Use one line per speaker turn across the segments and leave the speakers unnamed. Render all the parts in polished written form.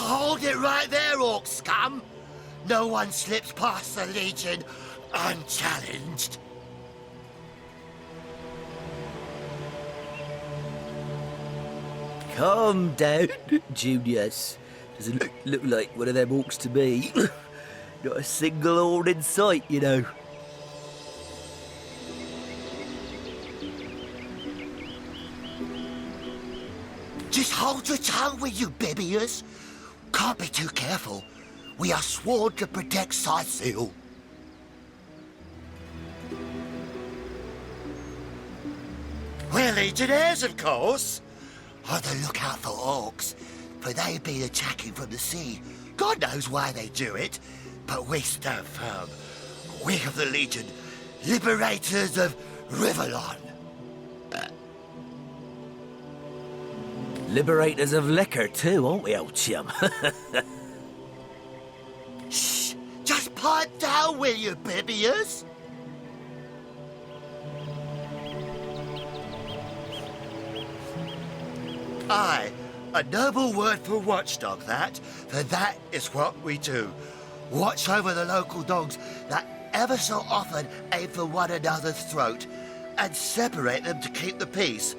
hold it right there, orc scum! No one slips past the Legion unchallenged.
Calm down, Junius. Doesn't look like one of them orcs to me. Not a single horn in sight, you know.
Just hold your tongue, will you, Bibius? Can't be too careful. We are sworn to protect Scythiel. We're legionnaires, of course. On the lookout for orcs, for they've been attacking from the sea. God knows why they do it, but we stand firm. We of the Legion, liberators of Rivellon.
Liberators of liquor too, aren't we, old chum?
Shh! Just pipe down, will you, Bibius? Aye, a noble word for watchdog, that. For that is what we do. Watch over the local dogs that ever so often aim for one another's throat, and separate them to keep the peace.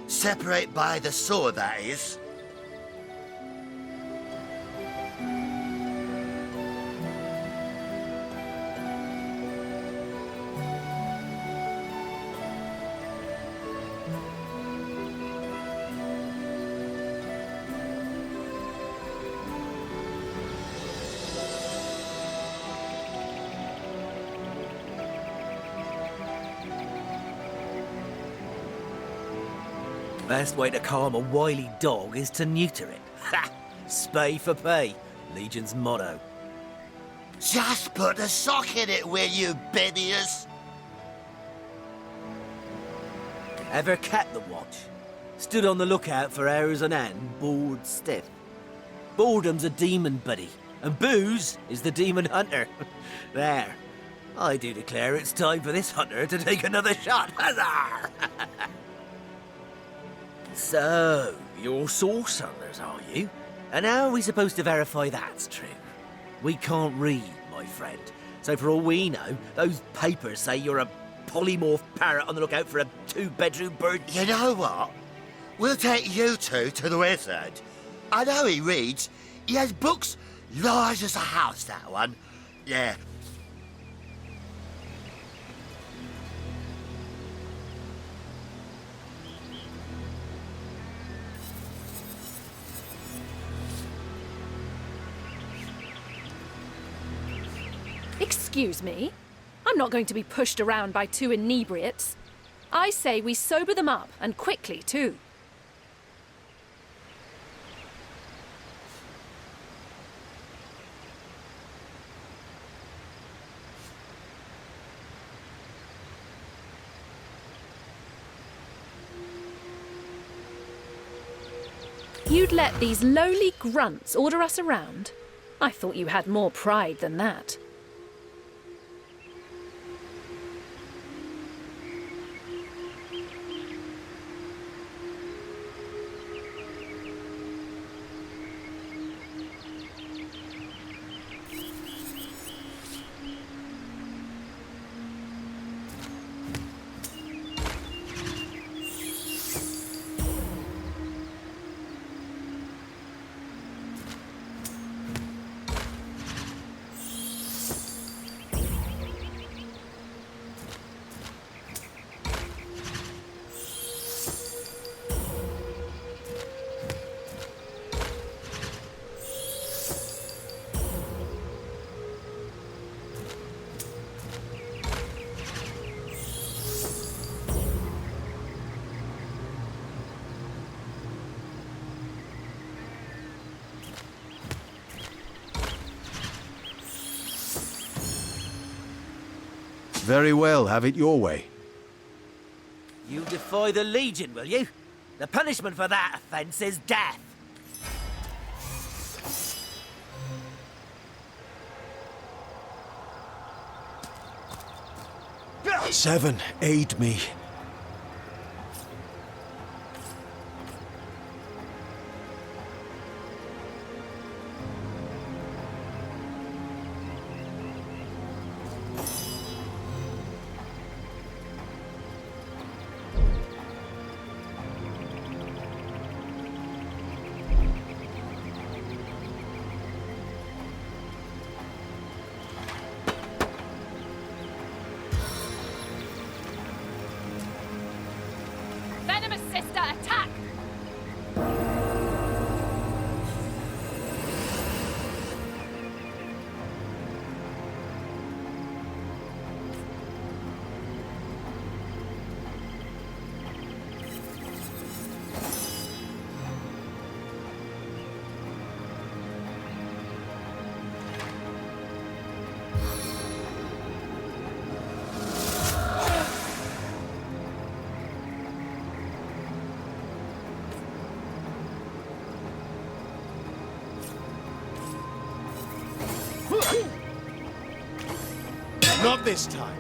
Separate by the sword, that is.
Best way to calm a wily dog is to neuter it. Ha! Spay for pay. Legion's motto.
Just put a sock in it, will you, Bibius?
Ever kept the watch? Stood on the lookout for hours on end, bored stiff. Boredom's a demon buddy, and booze is the demon hunter. There. I do declare it's time for this hunter to take another shot. Huzzah! So, you're sorcerers, are you? And how are we supposed to verify that's true? We can't read, my friend. So for all we know, those papers say you're a polymorph parrot on the lookout for a two-bedroom bird.
You know what? We'll take you two to the wizard. I know he reads. He has books large as a house, that one. Yeah.
Excuse me? I'm not going to be pushed around by two inebriates. I say we sober them up, and quickly, too. You'd let these lowly grunts order us around? I thought you had more pride than that.
Very well, have it your way.
You defy the Legion, will you? The punishment for that offence is death.
Seven, aid me. Not this time.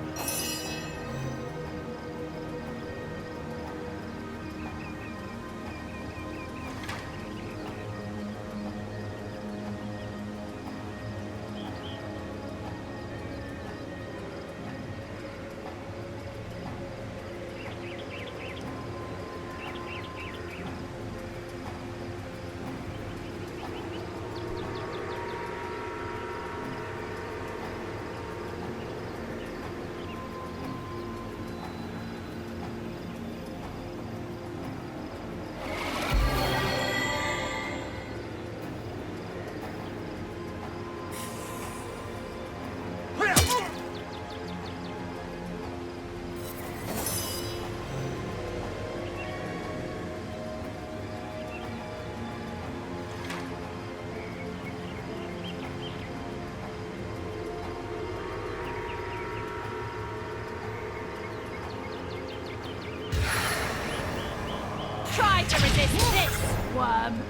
Try to resist this, worm!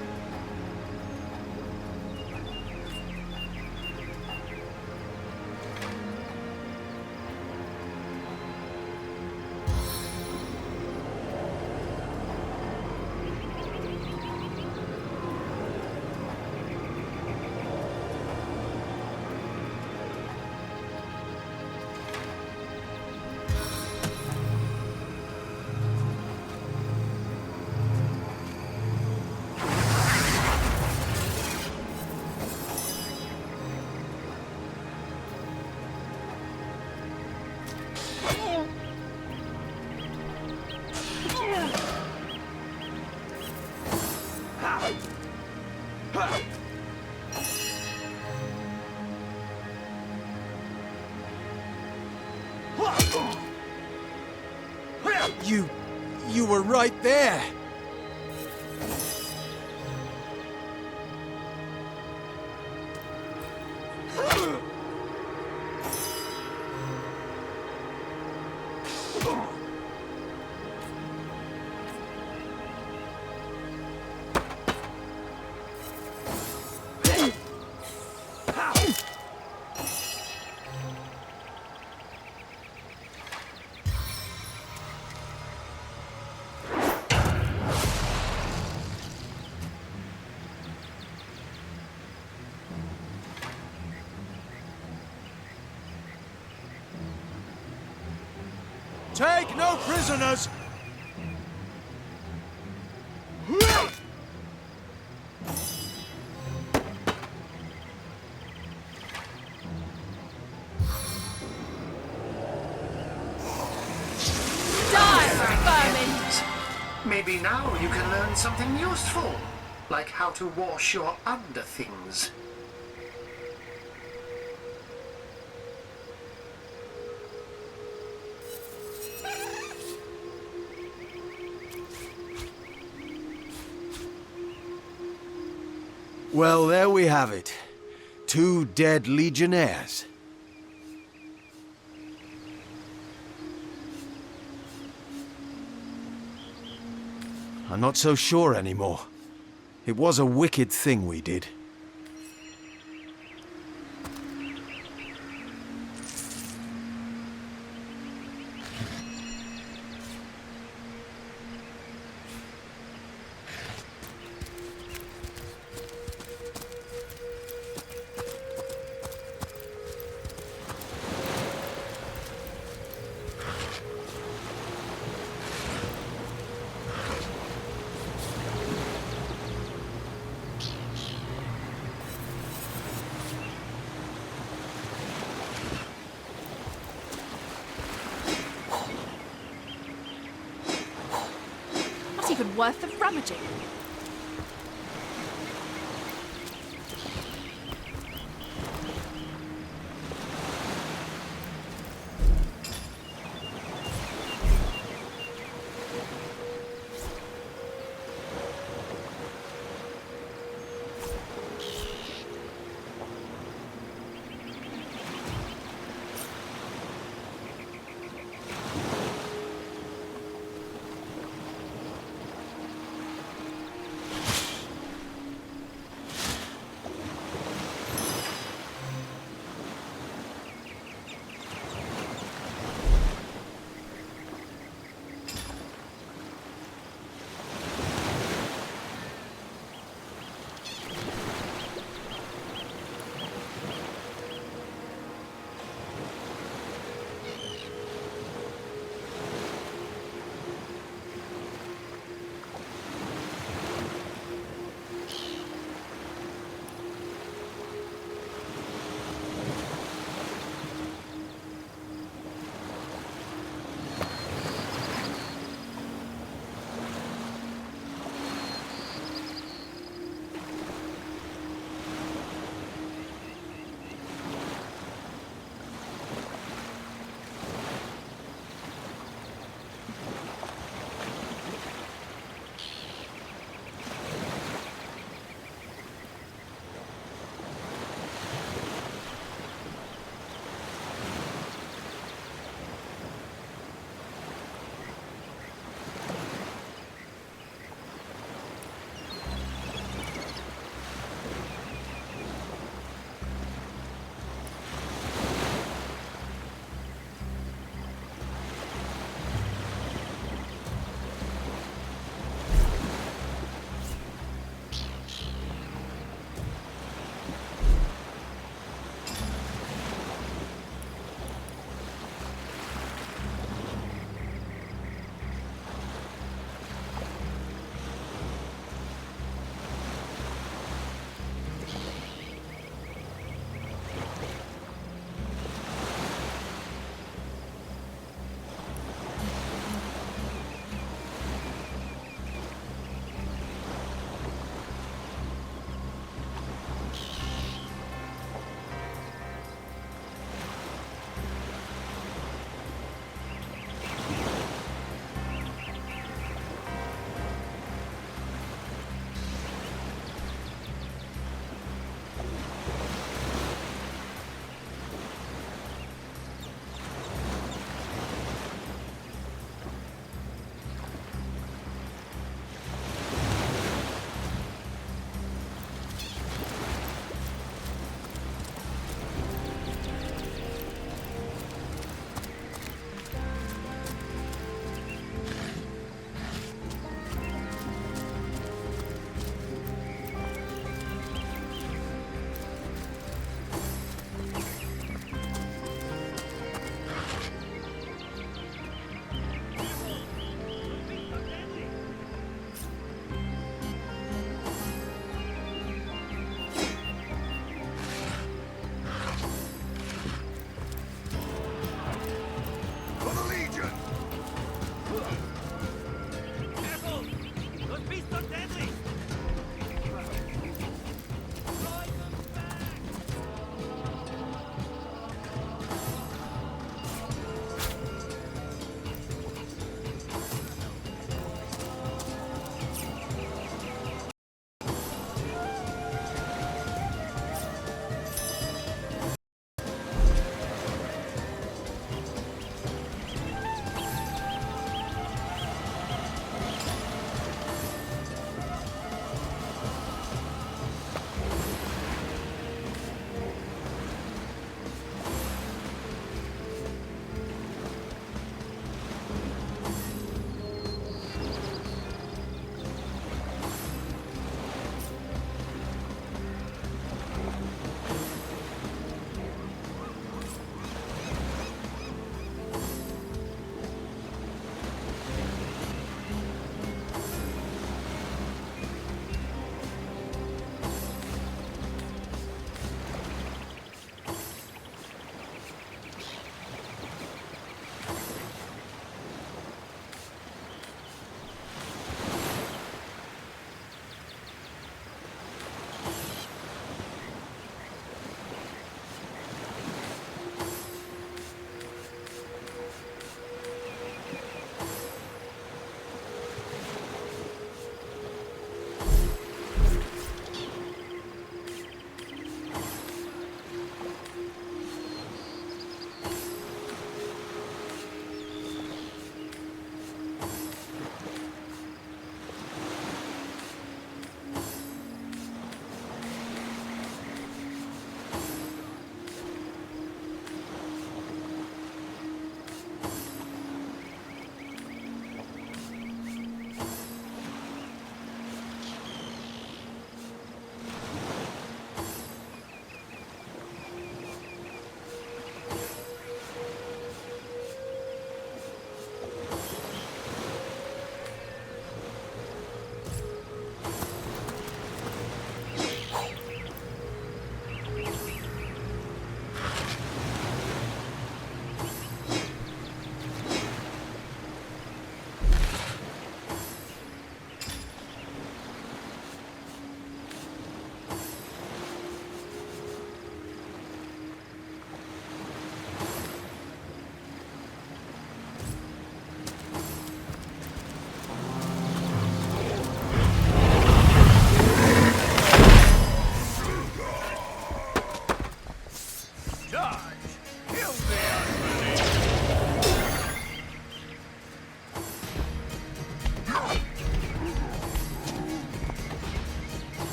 You were right there. Take no prisoners!
Maybe now you can learn something useful, like how to wash your underthings.
Well, there we have it. 2 dead legionnaires. I'm not so sure anymore. It was a wicked thing we did.
Not even worth the rummaging.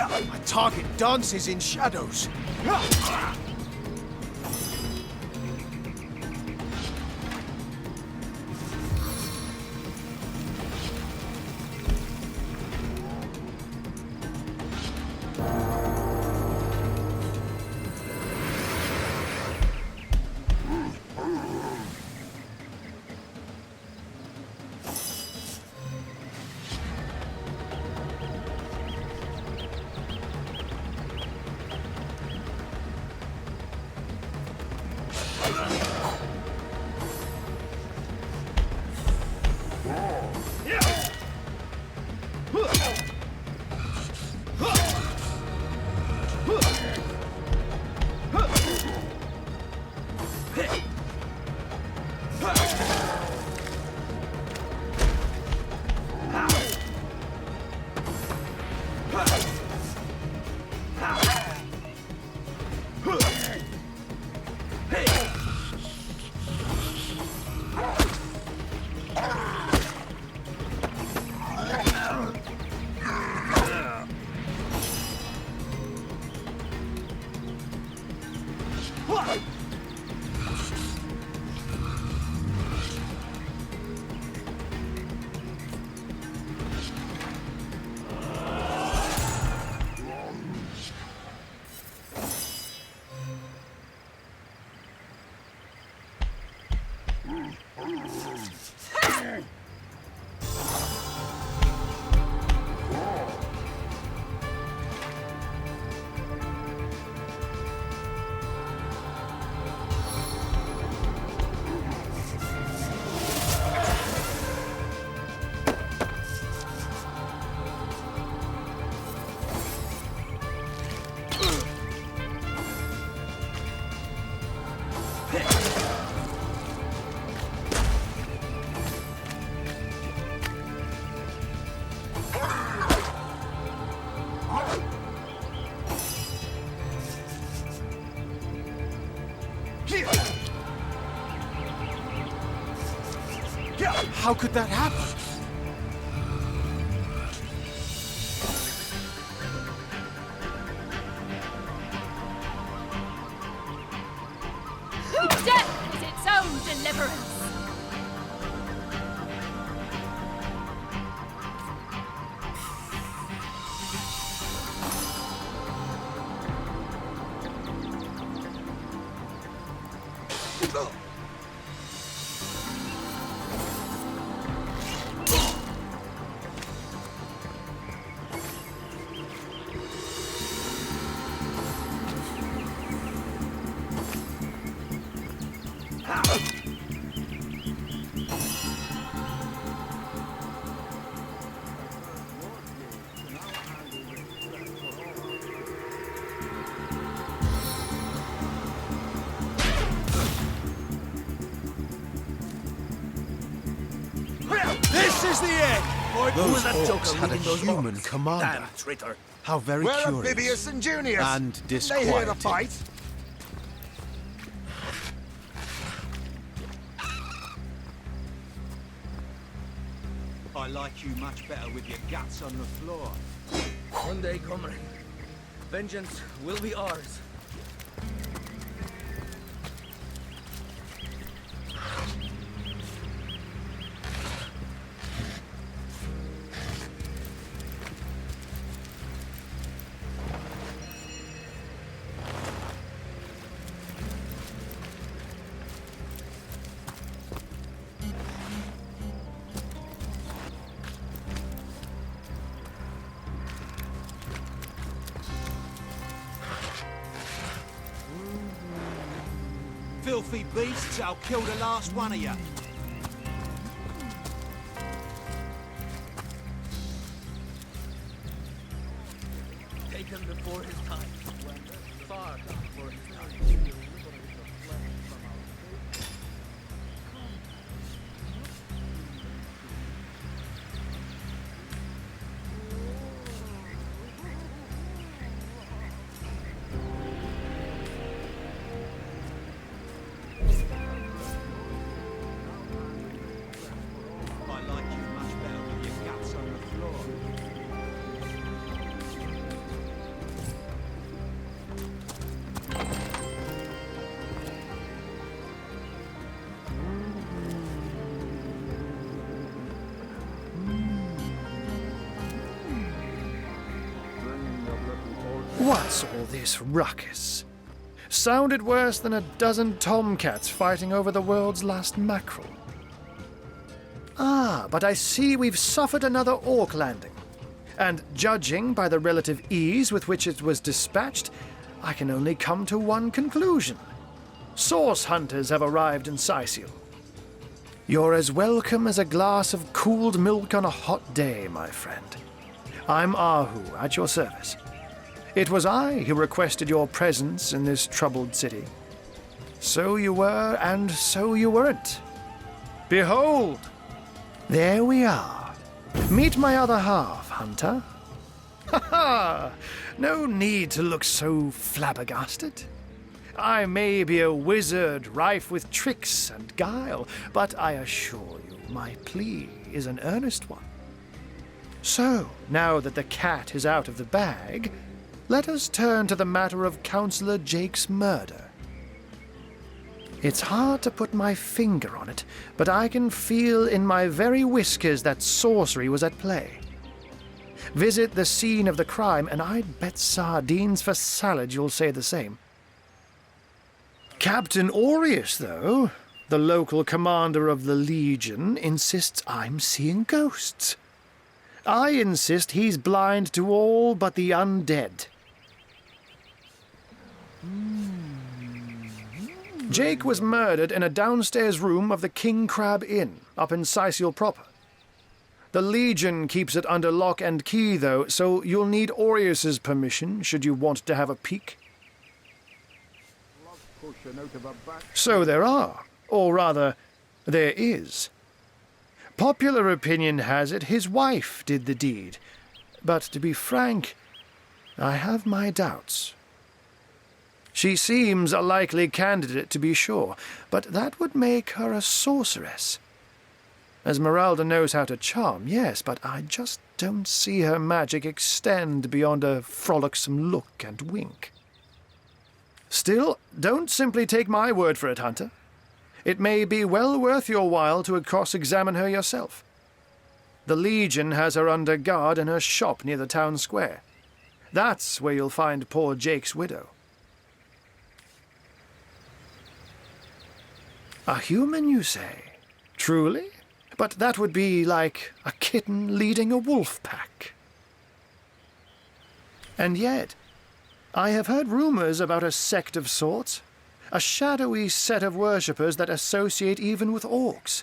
My target dances in shadows. How could that happen?
Death is its own deliverance.
This is the end! Those
that
orcs
joker
had a
reading those
human
books?
commander.
Damn traitor.
How very
Where are
curious.
Bibius and Junius?
And
Did they hear the
disquieting.
fight?
I like you much better with your guts on the floor.
One day, comrade, vengeance will be ours.
Filthy beasts, I'll kill the last one of you.
Taken before his time. Far before his time.
I like you much better with your guts on the floor.
What's all this ruckus? Sounded worse than a dozen tomcats fighting over the world's last mackerel. Ah, but I see we've suffered another orc landing. And judging by the relative ease with which it was dispatched, I can only come to one conclusion. Source hunters have arrived in Sicil. You're as welcome as a glass of cooled milk on a hot day, my friend. I'm Ahu, at your service. It was I who requested your presence in this troubled city. So you were, and so you weren't. Behold, there we are. Meet my other half, Hunter. Ha ha! No need to look so flabbergasted. I may be a wizard rife with tricks and guile, but I assure you my plea is an earnest one. So, now that the cat is out of the bag, let us turn to the matter of Councillor Jake's murder. It's hard to put my finger on it, but I can feel in my very whiskers that sorcery was at play. Visit the scene of the crime, and I'd bet sardines for salad you'll say the same. Captain Aureus, though, the local commander of the Legion, insists I'm seeing ghosts. I insist he's blind to all but the undead. Jake was murdered in a downstairs room of the King Crab Inn, up in Sicil proper. The Legion keeps it under lock and key, though, so you'll need Aureus's permission should you want to have a peek. So there are, or rather, there is. Popular opinion has it his wife did the deed, but to be frank, I have my doubts. She seems a likely candidate, to be sure, but that would make her a sorceress. Esmeralda knows how to charm, yes, but I just don't see her magic extend beyond a frolicsome look and wink. Still, don't simply take my word for it, Hunter. It may be well worth your while to cross-examine her yourself. The Legion has her under guard in her shop near the town square. That's where you'll find poor Jake's widow. A human, you say? Truly? But that would be like a kitten leading a wolf pack. And yet, I have heard rumors about a sect of sorts, a shadowy set of worshippers that associate even with orcs.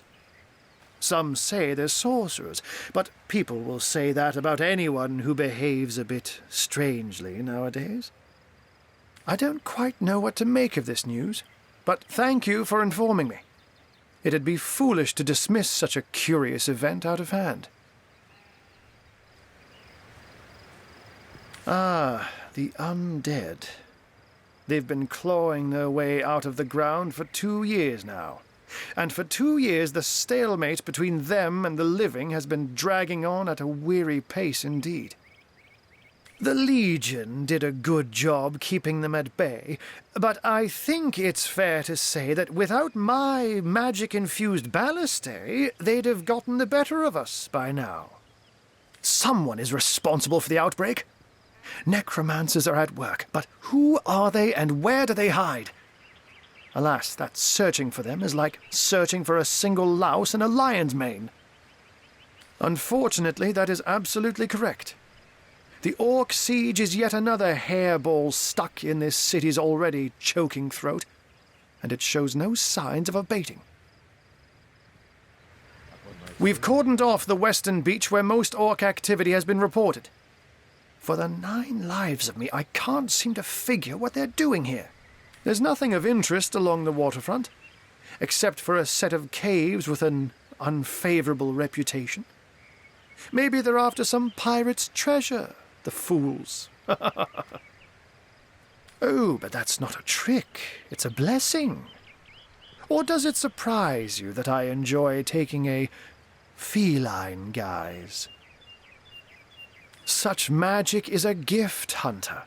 Some say they're sorcerers, but people will say that about anyone who behaves a bit strangely nowadays. I don't quite know what to make of this news, but thank you for informing me. It'd be foolish to dismiss such a curious event out of hand. Ah, the undead. They've been clawing their way out of the ground for 2 years now. And for 2 years the stalemate between them and the living has been dragging on at a weary pace indeed. The Legion did a good job keeping them at bay, but I think it's fair to say that without my magic-infused ballistae, they'd have gotten the better of us by now. Someone is responsible for the outbreak. Necromancers are at work, but who are they and where do they hide? Alas, that searching for them is like searching for a single louse in a lion's mane. Unfortunately, that is absolutely correct. The orc siege is yet another hairball stuck in this city's already choking throat, and it shows no signs of abating. We've cordoned off the western beach where most orc activity has been reported. For the 9 lives of me, I can't seem to figure what they're doing here. There's nothing of interest along the waterfront, except for a set of caves with an unfavorable reputation. Maybe they're after some pirate's treasure, the fools. Oh, but that's not a trick. It's a blessing. Or does it surprise you that I enjoy taking a feline guise? Such magic is a gift, Hunter.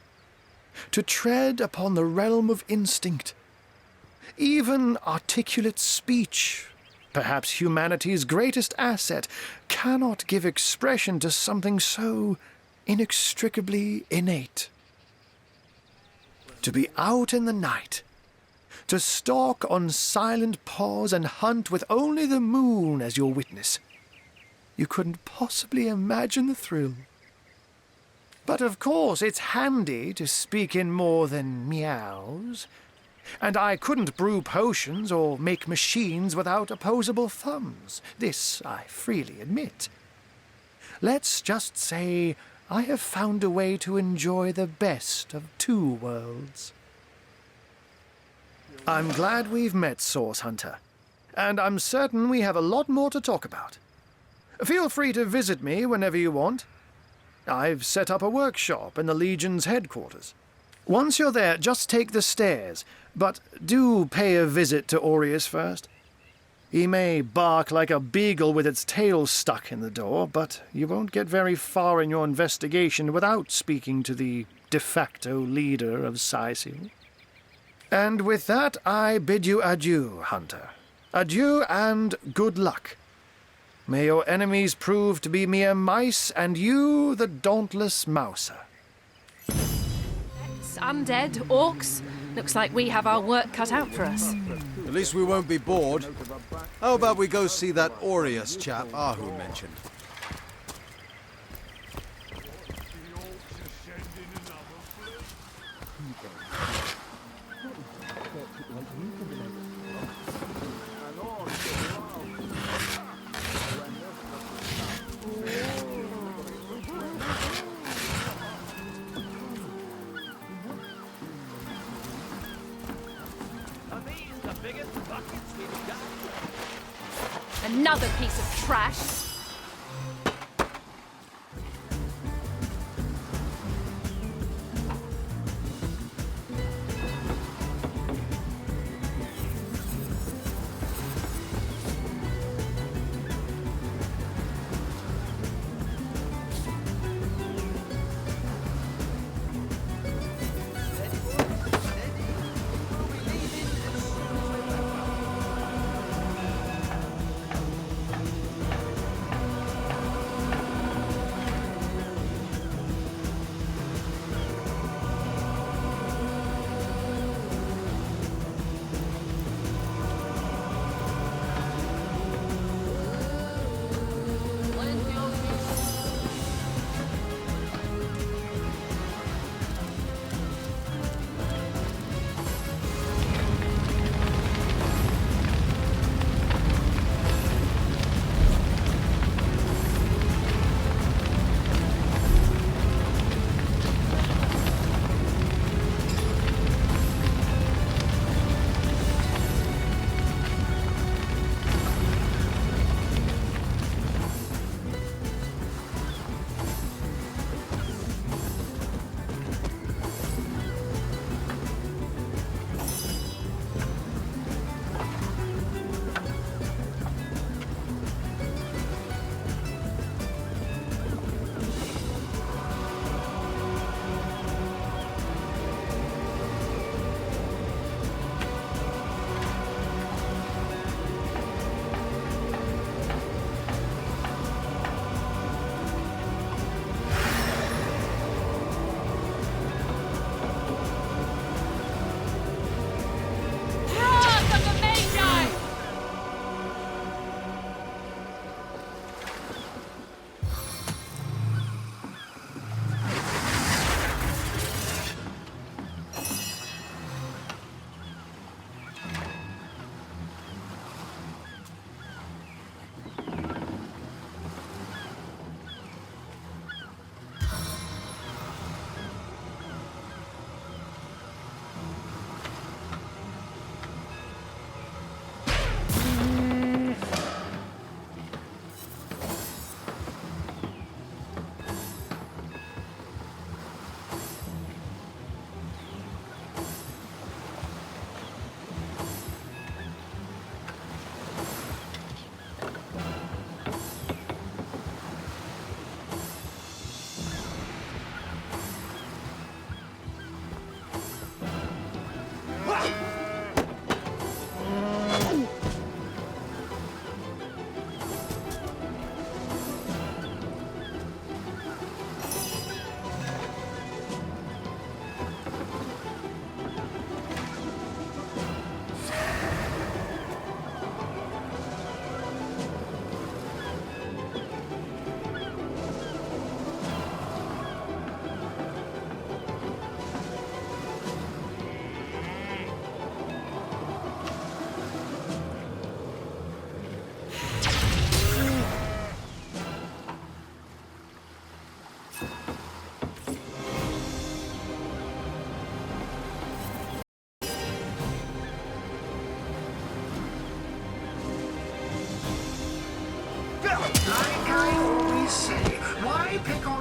To tread upon the realm of instinct. Even articulate speech, perhaps humanity's greatest asset, cannot give expression to something so inextricably innate. To be out in the night, to stalk on silent paws and hunt with only the moon as your witness. You couldn't possibly imagine the thrill. But of course, it's handy to speak in more than meows. And I couldn't brew potions or make machines without opposable thumbs. This I freely admit. Let's just say I have found a way to enjoy the best of two worlds. I'm glad we've met, Source Hunter. And I'm certain we have a lot more to talk about. Feel free to visit me whenever you want. I've set up a workshop in the Legion's headquarters. Once you're there, just take the stairs, but do pay a visit to Aureus first. He may bark like a beagle with its tail stuck in the door, but you won't get very far in your investigation without speaking to the de facto leader of Sicil. And with that, I bid you adieu, Hunter. Adieu and good luck. May your enemies prove to be mere mice, and you the dauntless mouser.
Undead, orcs. Looks like we have our work cut out for us.
At least we won't be bored. How about we go see that Aureus chap Ahu mentioned?
Another piece of trash.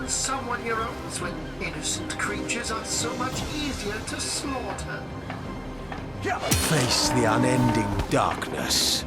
kill someone your owns when innocent creatures are so much easier to slaughter.
Face the unending darkness.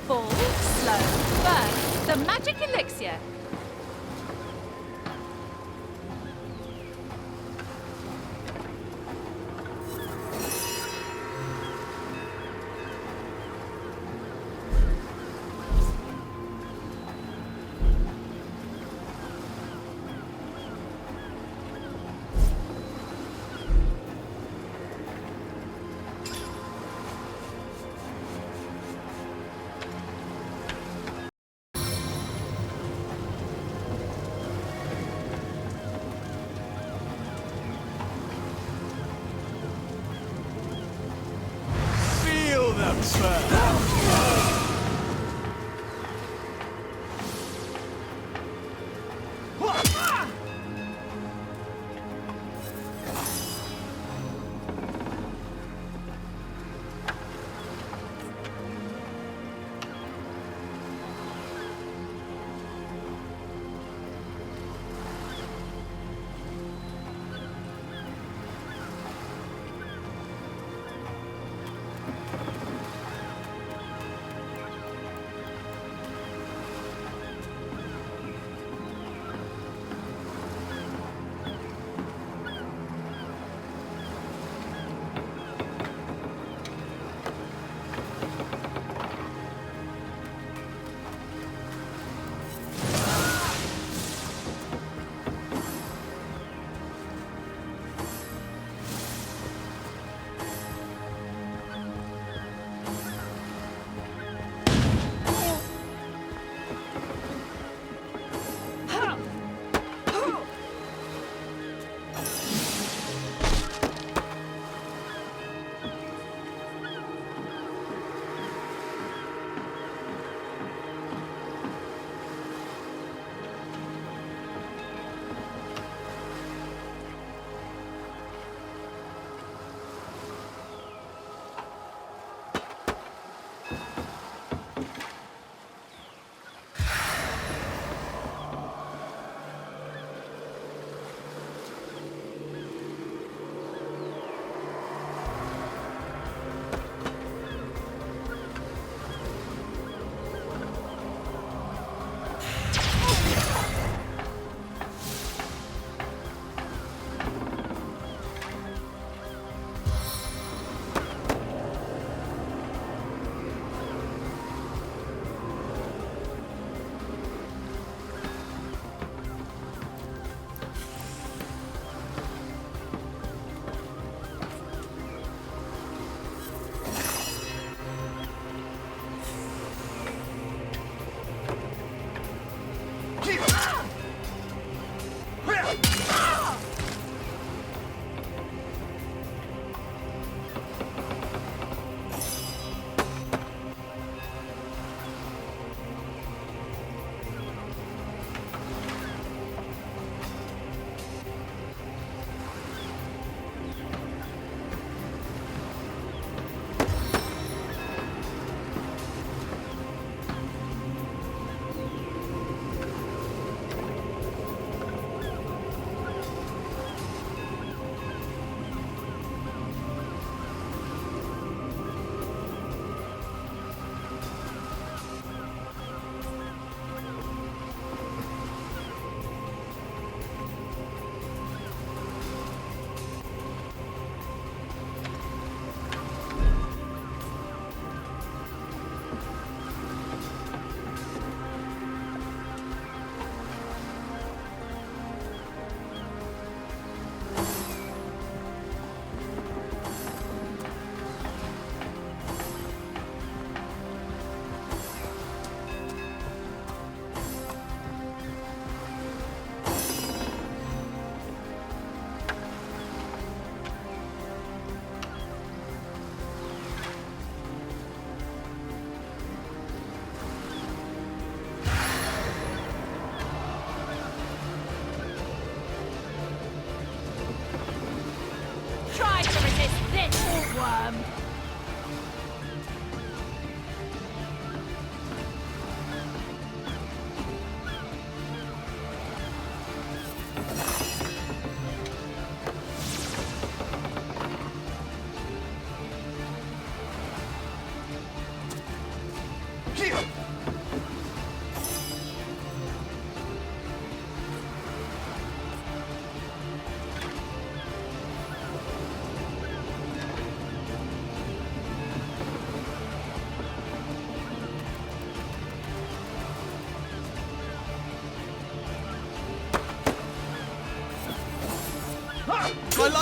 Full, slow, burn. The magic elixir.
Feel them burn!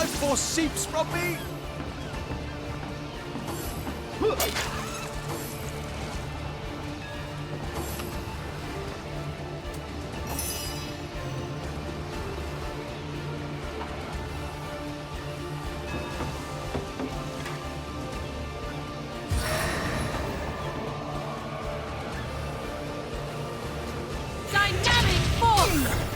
life force seeps from me!
Dynamic force!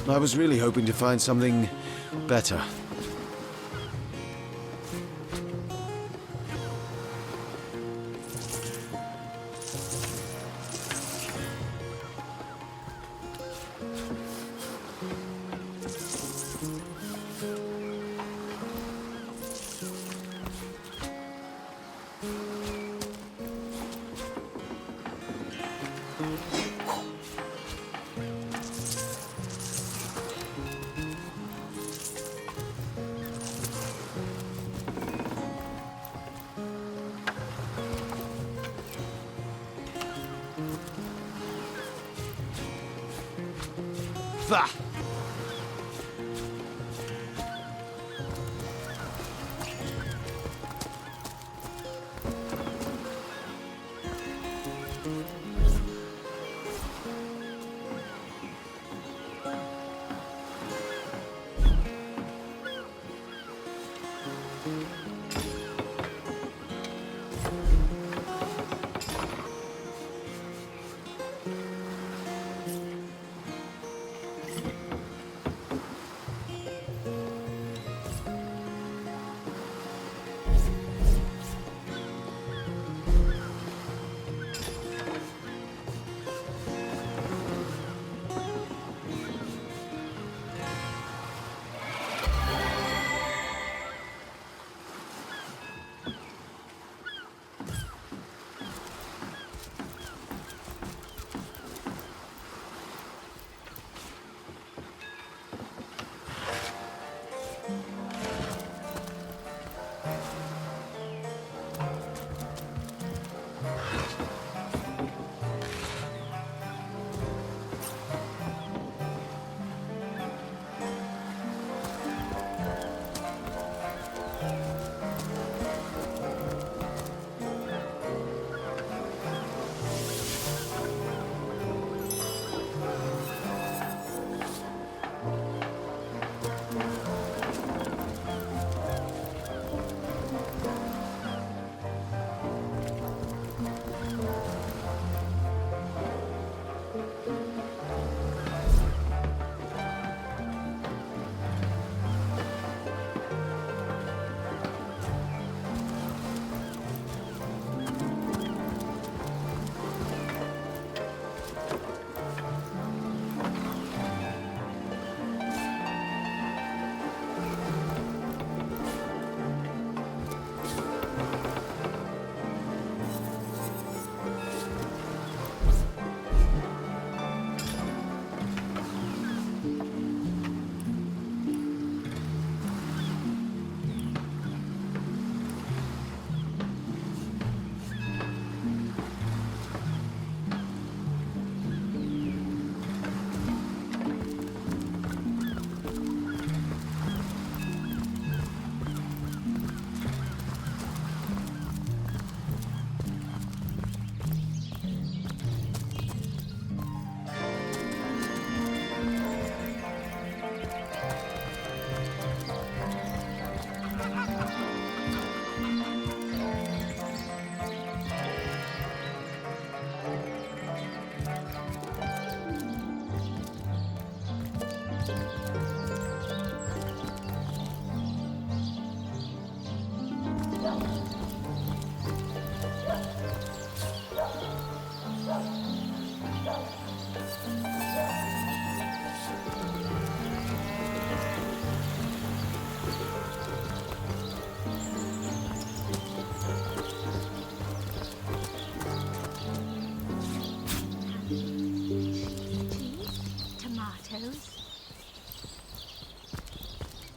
I was really hoping to find something better. Bah!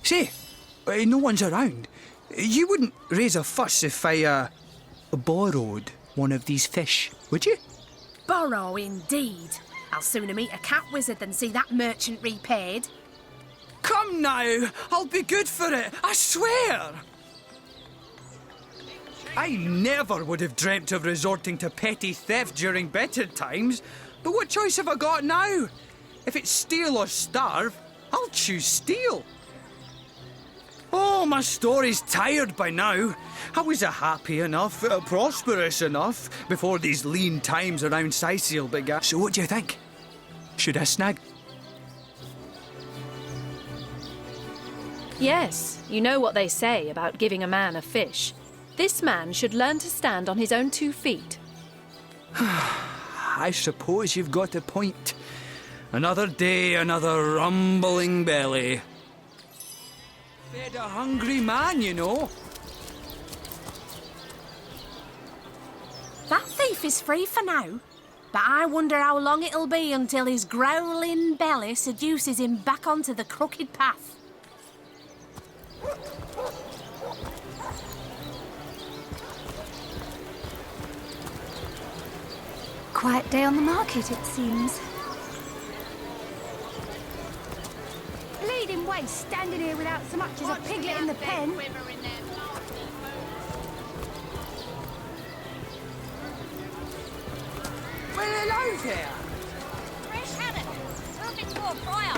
Say, no one's around. You wouldn't raise a fuss if I, borrowed one of these fish, would you?
Borrow indeed. I'll sooner meet a cat wizard than see that merchant repaid.
Come now, I'll be good for it, I swear! I never would have dreamt of resorting to petty theft during better times, but what choice have I got now? If it's steal or starve, I'll choose steal. Oh, my story's tired by now. I was happy enough, prosperous enough, before these lean times around Sicil began. So what do you think? Should I snag?
Yes, you know what they say about giving a man a fish. This man should learn to stand on his own 2 feet.
I suppose you've got a point. Another day, another rumbling belly. Fed a hungry man, you know.
That thief is free for now, but I wonder how long it'll be until his growling belly seduces him back onto the crooked path.
Quiet day on the market, it seems. Bleeding waste, standing here without so much as a piglet in the pen.
Well, hello there.
Fresh haddock, perfect for a fryer.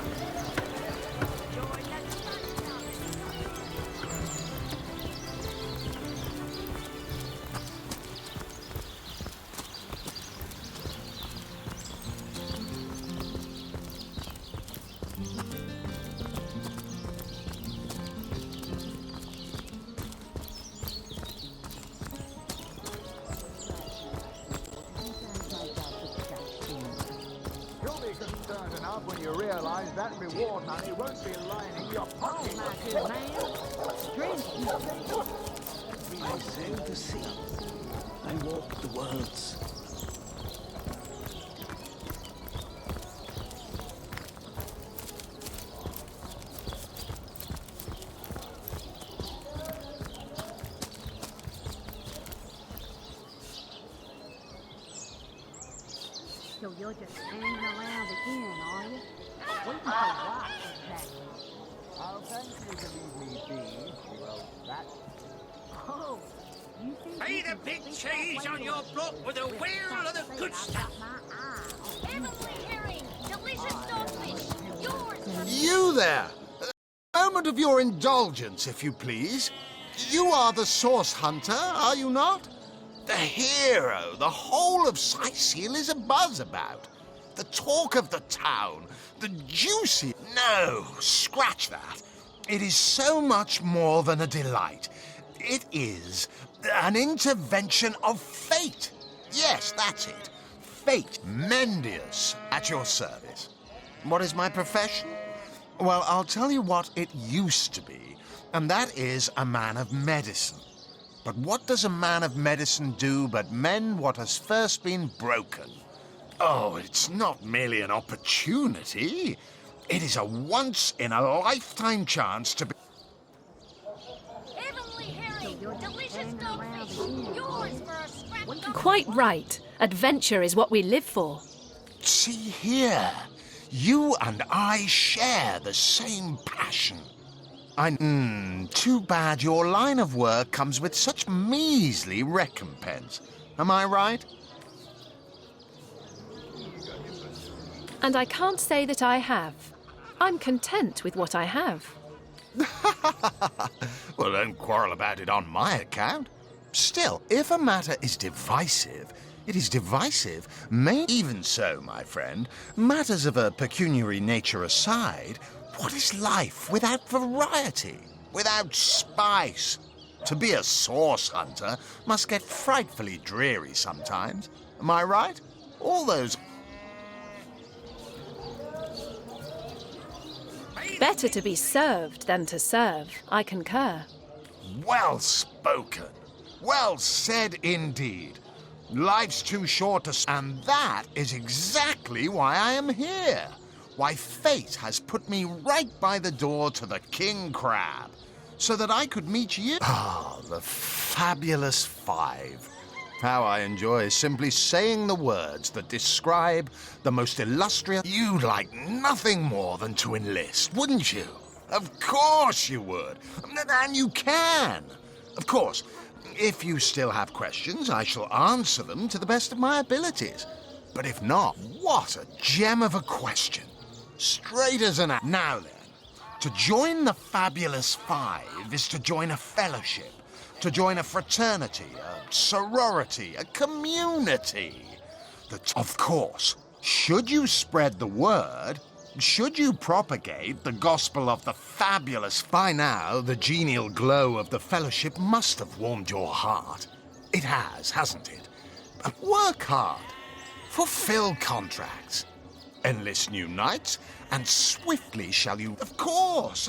When you realise that reward money won't be lining your pocket.
I sail the sea. I walk the worlds.
So you're just hanging around again, are you? Waiting for what, exactly?
I'll thank you to leave me be, you old rat.
Oh, you think
Pay
you
the
can
big
beat
cheese
that
on your block with a wheel of the good stuff.
Heavenly herring, delicious dogfish, yours.
You there! A moment of your indulgence, if you please. You are the source hunter, are you not? The hero the whole of Sightseal is abuzz about. The talk of the town, the juicy... No, scratch that. It is so much more than a delight. It is an intervention of fate. Yes, that's it. Fate, Mendius, at your service. What is my profession? Well, I'll tell you what it used to be, and that is a man of medicine. But what does a man of medicine do but mend what has first been broken? Oh, it's not merely an opportunity. It is a once-in-a-lifetime chance to be...
Heavenly herring, delicious dogfish, yours for a scrap.
Quite right. Adventure is what we live for.
See here. You and I share the same passion. Too bad your line of work comes with such measly recompense. Am I right?
And I can't say that I have. I'm content with what I have.
Well, don't quarrel about it on my account. Still, if a matter is divisive, it is divisive. Even so, my friend, matters of a pecuniary nature aside, what is life without variety, without spice? To be a source hunter must get frightfully dreary sometimes. Am I right? All those...
Better to be served than to serve. I concur.
Well spoken. Well said indeed. Life's too short to... And that is exactly why I am here. Why fate has put me right by the door to the King Crab, so that I could meet you. Ah, the fabulous 5. How I enjoy simply saying the words that describe the most illustrious... You'd like nothing more than to enlist, wouldn't you? Of course you would. And you can. Of course, if you still have questions, I shall answer them to the best of my abilities. But if not, what a gem of a question. Straight as an... Now then, to join the fabulous 5 is to join a fellowship, to join a fraternity, a sorority, a community. Of course, should you spread the word, Should you propagate the gospel of the fabulous, by now the genial glow of the fellowship must have warmed your heart. It has, hasn't it? Work hard. Fulfill contracts. Enlist new knights, and swiftly shall you... Of course!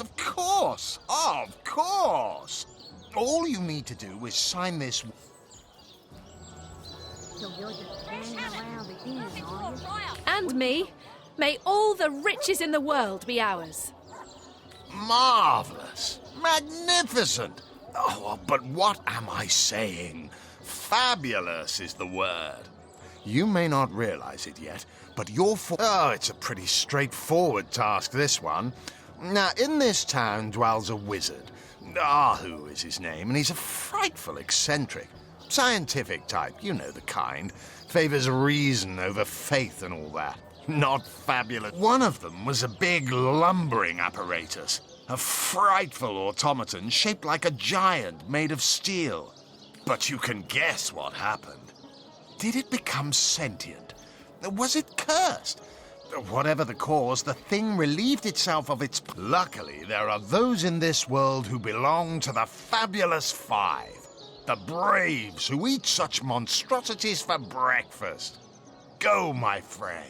All you need to do is sign this...
So you're just hanging around again, are you?
And me. May all the riches in the world be ours.
Marvelous! Magnificent! Oh, but what am I saying? Fabulous is the word. You may not realize it yet, but it's a pretty straightforward task, this one. Now, in this town dwells a wizard. Ahu is his name, and he's a frightful eccentric. Scientific type, you know the kind. Favors reason over faith and all that. Not fabulous. One of them was a big lumbering apparatus. A frightful automaton shaped like a giant made of steel. But you can guess what happened. Did it become sentient? Was it cursed? Whatever the cause, the thing relieved itself of its... Luckily, there are those in this world who belong to the Fabulous Five. The braves who eat such monstrosities for breakfast. Go, my friend.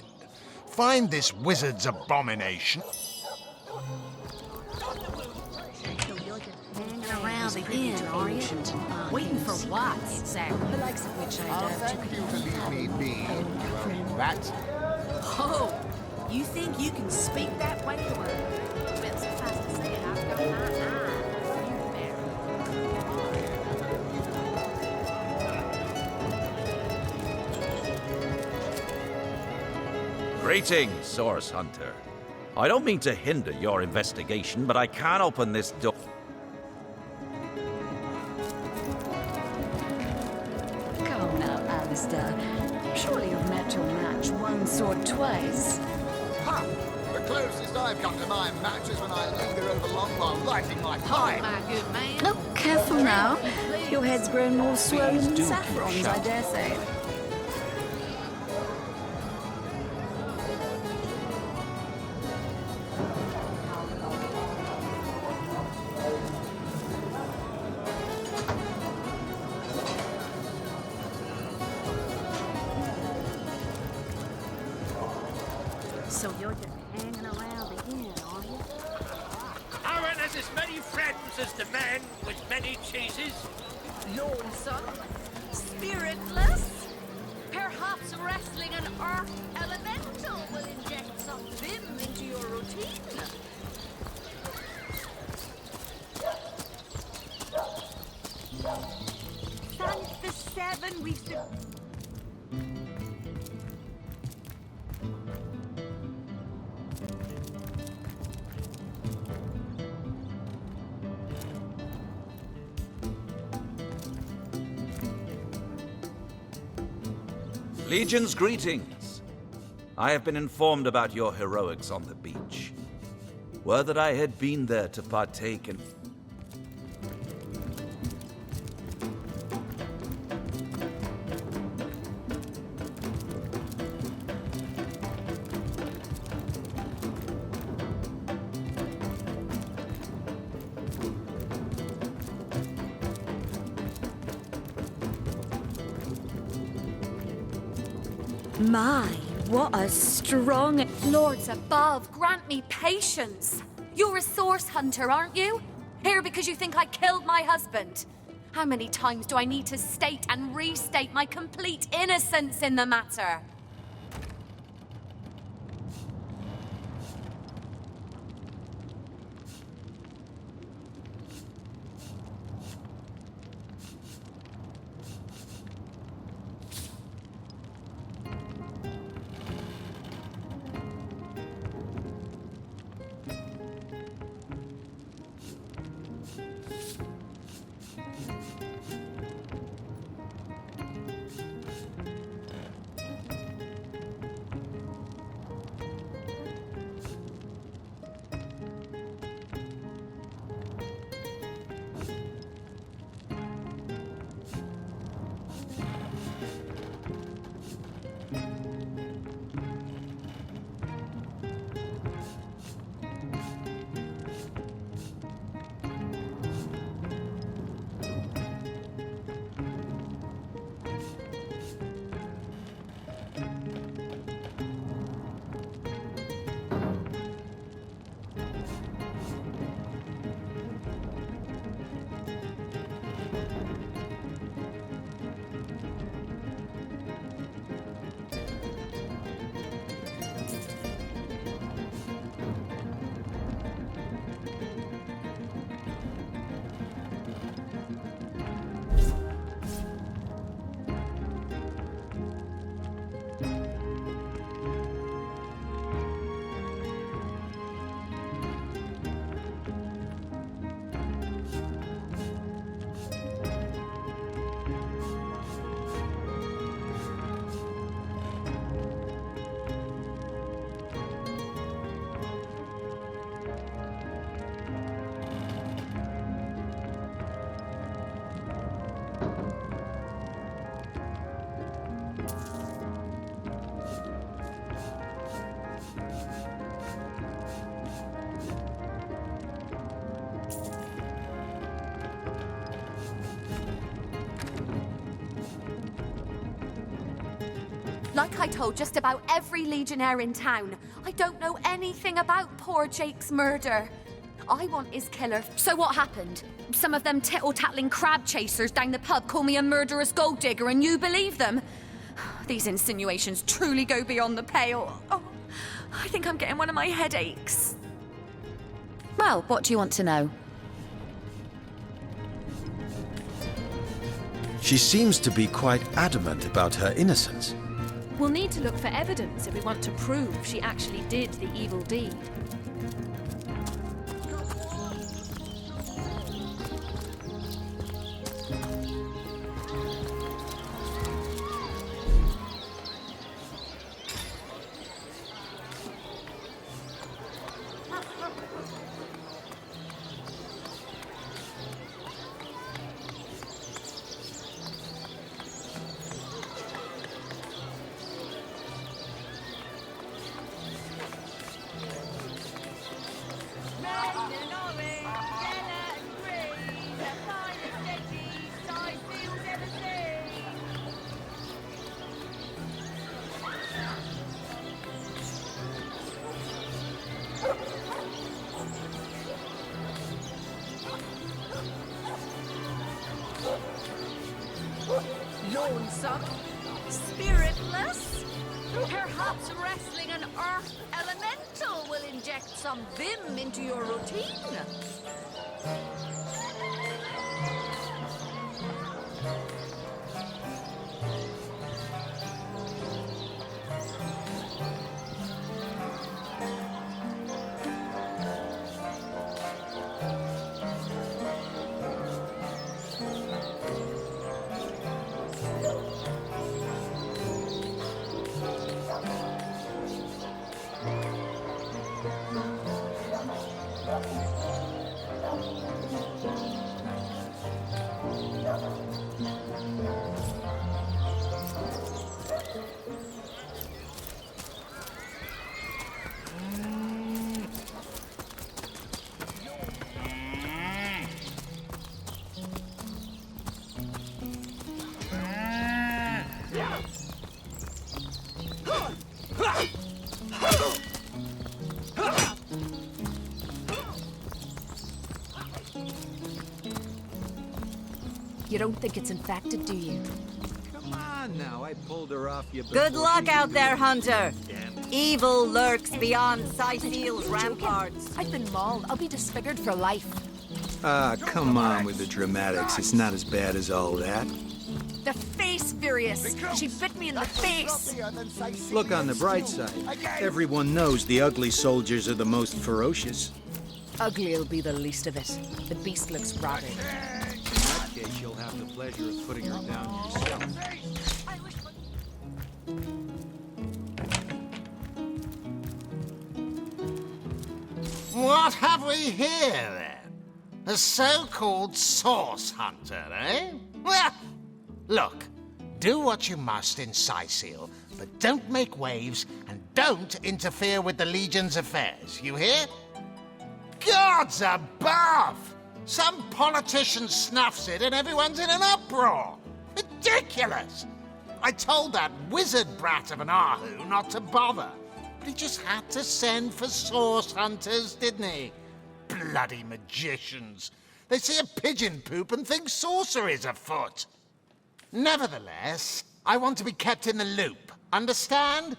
Find this wizard's abomination.
So you're just hanging around again, are you?
Waiting for what, exactly?
The likes of which
I'll thank you to leave me be, you rat.
Oh, you think you can speak that way to her? Well, suffice to say, I've got my eye on you, Mary.
Greetings, Source Hunter. I don't mean to hinder your investigation, but I can't open this door.
Come now, Alistair. Surely you've met your match once or twice.
Ha! The closest I've come to my match is when I linger over long while lighting my pipe.
My good man.
Oh, careful now. Your head's grown more swollen than saffron's, I dare say.
So you're just hanging around again, are you?
Aaron has as many friends as the man with many chases.
Lonesome? Spiritless? Perhaps wrestling an earth elemental will inject some vim into your routine.
Since the 7 weeks to...
Legion's greetings. I have been informed about your heroics on the beach. Were that I had been there to partake in...
My, what a strong...
Lords above, grant me patience. You're a source hunter, aren't you? Here because you think I killed my husband. How many times do I need to state and restate my complete innocence in the matter? Like I told just about every legionnaire in town, I don't know anything about poor Jake's murder. I want his killer. So what happened? Some of them tittle-tattling crab chasers down the pub call me a murderous gold digger and you believe them? These insinuations truly go beyond the pale. Oh, I think I'm getting one of my headaches. Well, what do you want to know?
She seems to be quite adamant about her innocence.
We'll need to look for evidence if we want to prove she actually did the evil deed.
Lonesome? Spiritless? Perhaps wrestling an earth elemental will inject some vim into your routine.
You don't think it's infected, do you?
Come on now, I pulled her off you.
Good
before
luck
you
out
knew
there,
it.
Hunter.
Damn it.
Evil lurks beyond Sicil's ramparts.
I've been mauled. I'll be disfigured for life.
Ah, come on with the dramatics. It's not as bad as all that.
The face, Furious. She bit me in the face.
Look on the bright side. Everyone knows the ugly soldiers are the most ferocious.
Ugly'll be the least of it. The beast looks rotted.
In that case, you'll have the pleasure of putting her down yourself.
What have we here, then? A so-called source hunter, eh? Well, look, do what you must in Sicil, but don't make waves and don't interfere with the Legion's affairs, you hear? Gods above! Some politician snuffs it and everyone's in an uproar. Ridiculous! I told that wizard brat of an Ahu not to bother, but he just had to send for source hunters, didn't he? Bloody magicians. They see a pigeon poop and think sorcery's afoot. Nevertheless, I want to be kept in the loop. Understand?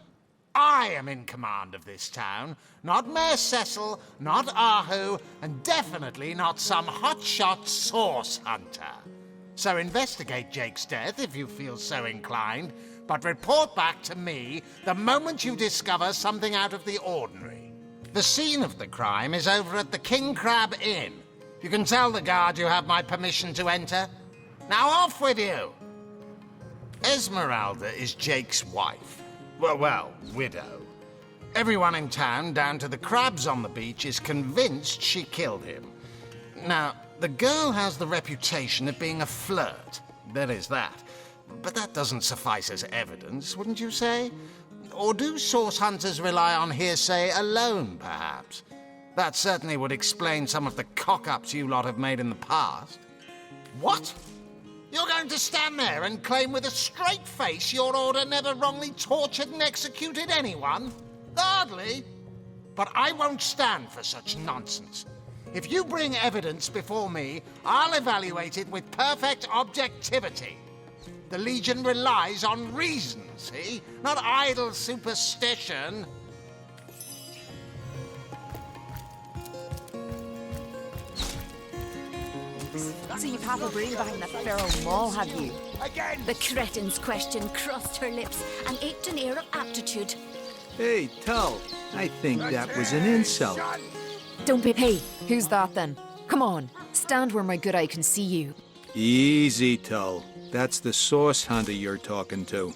I am in command of this town, not Mayor Cecil, not Ahu, and definitely not some hotshot source hunter. So investigate Jake's death if you feel so inclined, but report back to me the moment you discover something out of the ordinary. The scene of the crime is over at the King Crab Inn. You can tell the guard you have my permission to enter. Now off with you! Esmeralda is Jake's wife. Well, widow. Everyone in town, down to the crabs on the beach, is convinced she killed him. Now, the girl has the reputation of being a flirt. There is that. But that doesn't suffice as evidence, wouldn't you say? Or do source hunters rely on hearsay alone, perhaps? That certainly would explain some of the cock-ups you lot have made in the past. What? You're going to stand there and claim with a straight face your order never wrongly tortured and executed anyone? Hardly. But I won't stand for such nonsense. If you bring evidence before me, I'll evaluate it with perfect objectivity. The Legion relies on reason, see? Not idle superstition.
So you've half a brain behind that feral maul, have you?
Again!
The cretin's question crossed her lips and aped an air of aptitude.
Hey, Tull, I think that was an insult.
Don't be... Hey, who's that then? Come on, stand where my good eye can see you.
Easy, Tull. That's the source hunter you're talking to.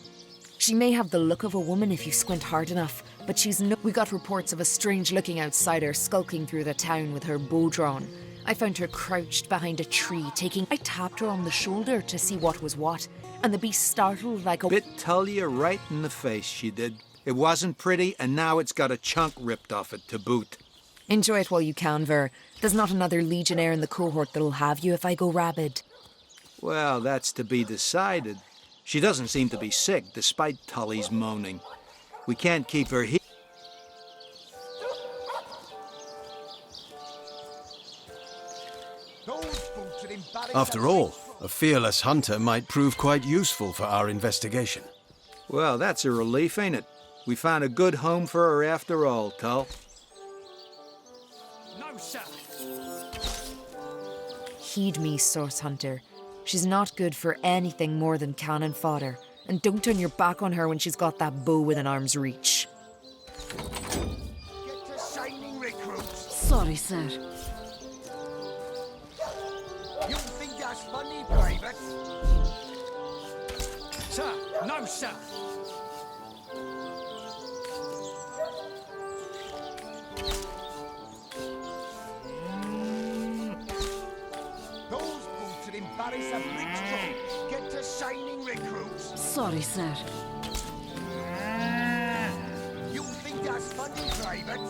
She may have the look of a woman if you squint hard enough, but she's no... We got reports of a strange-looking outsider skulking through the town with her bow drawn. I found her crouched behind a tree, I tapped her on the shoulder to see what was what, and the beast startled like a...
Bit Tull you right in the face, she did. It wasn't pretty, and now it's got a chunk ripped off it to boot.
Enjoy it while you can, Ver. There's not another legionnaire in the cohort that'll have you if I go rabid.
Well, that's to be decided. She doesn't seem to be sick, despite Tully's moaning. We can't keep her here.
After all, a fearless hunter might prove quite useful for our investigation.
Well, that's a relief, ain't it? We found a good home for her after all, Tull.
No, sir.
Heed me, Source Hunter. She's not good for anything more than cannon fodder. And don't turn your back on her when she's got that bow within arm's reach.
Get to shining recruits.
Sorry, sir.
You think that's funny, Private?
Sir, no, sir.
Those boots would embarrass a bridge troll. Get to shining recruits.
Sorry, sir.
You think that's funny, Private?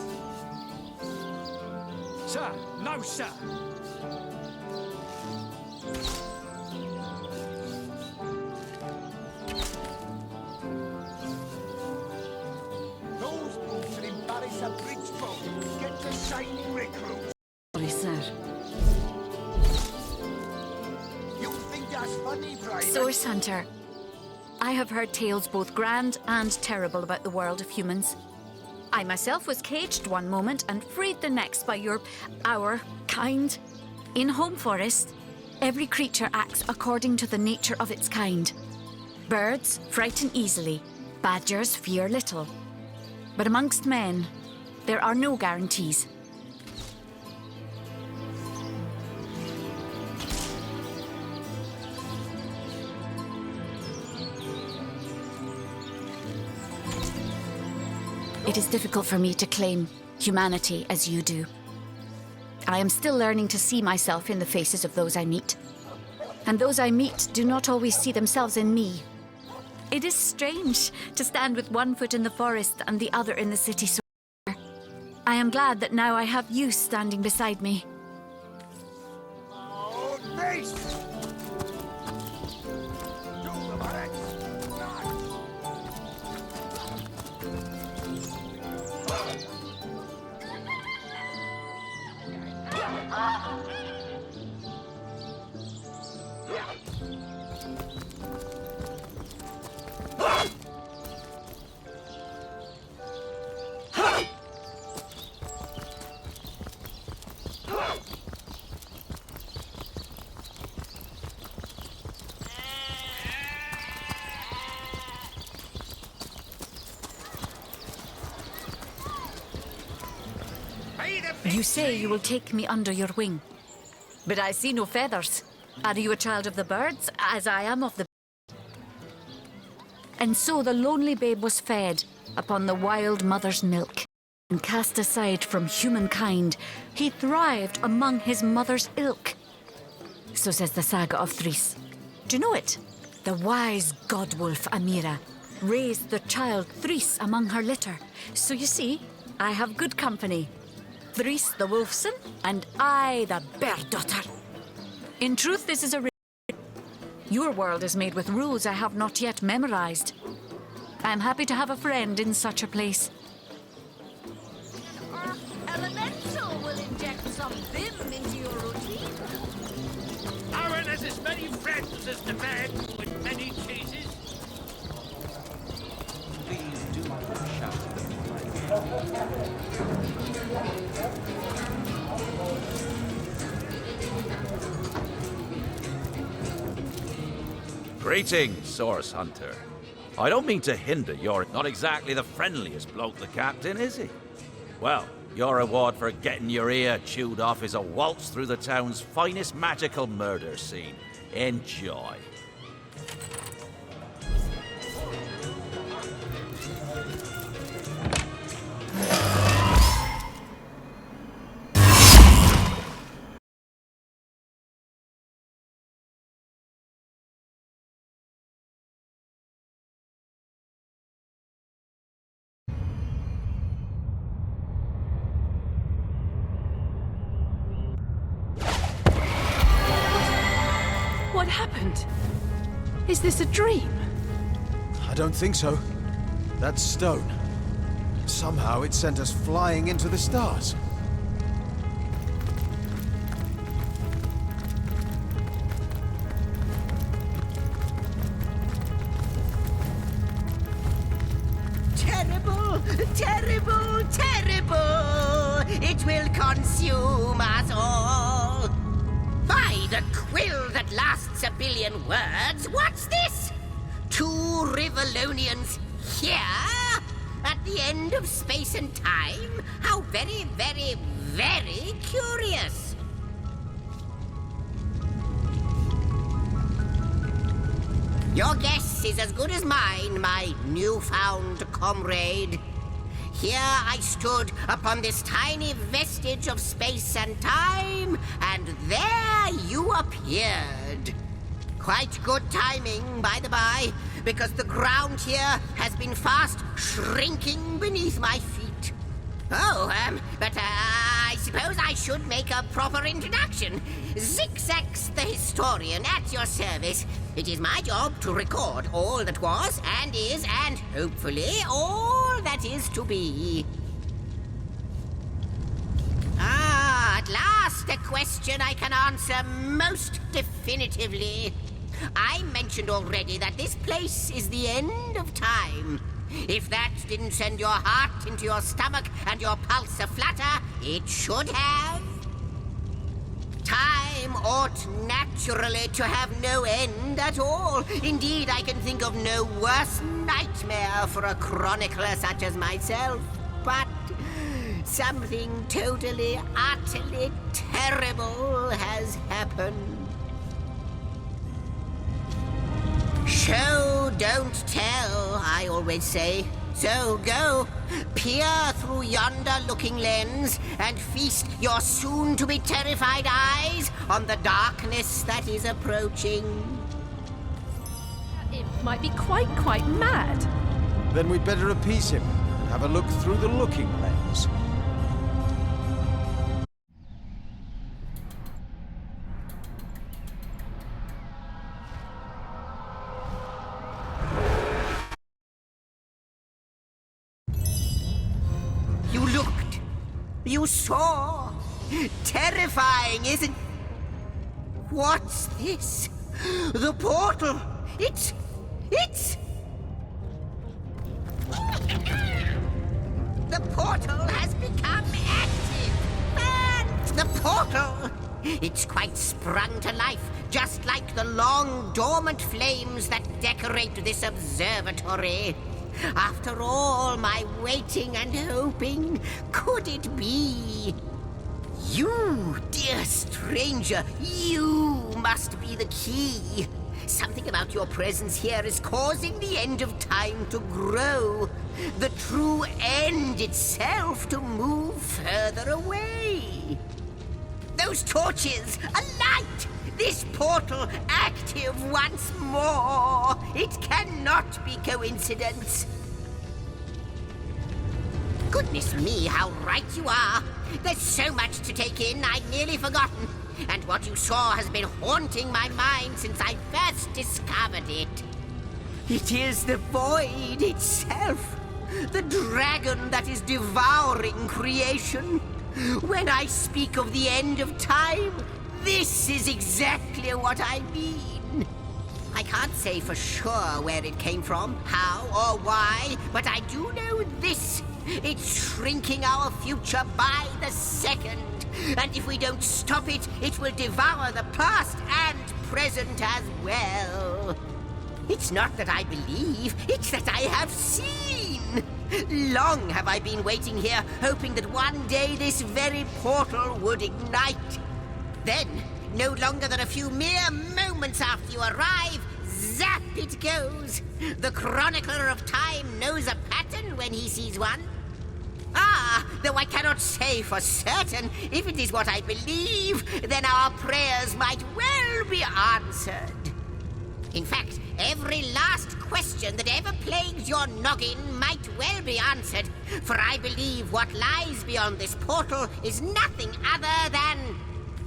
Sir, no, sir.
Those boots would embarrass a bridge troll. Get to shining recruits.
Sorry, sir.
You think that's funny, Private?
Source Hunter, I have heard tales both grand and terrible about the world of humans. I myself was caged one moment and freed the next by our kind. In Home Forest, every creature acts according to the nature of its kind. Birds frighten easily, badgers fear little. But amongst men, there are no guarantees. It is difficult for me to claim humanity as you do. I am still learning to see myself in the faces of those I meet. And those I meet do not always see themselves in me. It is strange to stand with one foot in the forest and the other in the city square. I am glad that now I have you standing beside me.
Oh, face! Do the barracks!
You say you will take me under your wing. But I see no feathers. Are you a child of the birds, as I am of the... And so the lonely babe was fed upon the wild mother's milk. And cast aside from humankind, he thrived among his mother's ilk. So says the saga of Thris. Do you know it? The wise godwolf Amira raised the child Thris among her litter. So you see, I have good company. Thris the wolfson, and I the bear daughter. In truth, this is a... Your world is made with rules I have not yet memorized. I am happy to have a friend in such a place.
Elemental will inject some vim into your routine.
Aaron has as many friends as the man with many cheeses.
Please do not shout at them. Greetings, Source Hunter. I don't mean to hinder your... Not exactly the friendliest bloke, the captain, is he? Well, your reward for getting your ear chewed off is a waltz through the town's finest magical murder scene. Enjoy.
What happened? Is this a dream?
I don't think so. That stone. Somehow it sent us flying into the stars.
Terrible, terrible, terrible! It will consume us all! By the quill that lasts a billion words, what's this? 2 Rivalonians here? At the end of space and time? How very, very, very curious! Your guess is as good as mine, my newfound comrade. Here I stood upon this tiny vestige of space and time, and there you appeared. Quite good timing, by the by, because the ground here has been fast shrinking beneath my feet. Oh, but I suppose I should make a proper introduction. Zigzags the historian at your service. It is my job to record all that was and is and hopefully all that is to be. Ah, at last a question I can answer most definitively. I mentioned already that this place is the end of time. If that didn't send your heart into your stomach and your pulse a-flutter, it should have. Time ought naturally to have no end at all. Indeed, I can think of no worse nightmare for a chronicler such as myself. But something totally, utterly terrible has happened. Show, don't tell, I always say. So go, peer through yonder looking lens and feast your soon-to-be terrified eyes on the darkness that is approaching.
That imp might be quite mad.
Then we'd better appease him and have a look through the looking lens.
You looked. You saw. Terrifying, isn't... What's this? The portal. It's... The portal has become active. And the portal... It's quite sprung to life, just like the long dormant flames that decorate this observatory. After all my waiting and hoping, could it be? You, dear stranger, you must be the key. Something about your presence here is causing the end of time to grow. The true end itself to move further away. Those torches, a light! This portal active once more! It cannot be coincidence. Goodness me, how right you are. There's so much to take in, I'd nearly forgotten. and what you saw has been haunting my mind since I first discovered it. It is the void itself, the dragon that is devouring creation. When I speak of the end of time, this is exactly what I mean. I can't say for sure where it came from, how or why, but I do know this. It's shrinking our future by the second. And if we don't stop it, it will devour the past and present as well. It's not that I believe, it's that I have seen. Long have I been waiting here, hoping that one day this very portal would ignite. Then, no longer than a few mere moments after you arrive, zap it goes. The chronicler of time knows a pattern when he sees one. Though I cannot say for certain, if it is what I believe, then our prayers might well be answered. In fact, every last question that ever plagues your noggin might well be answered, for I believe what lies beyond this portal is nothing other than...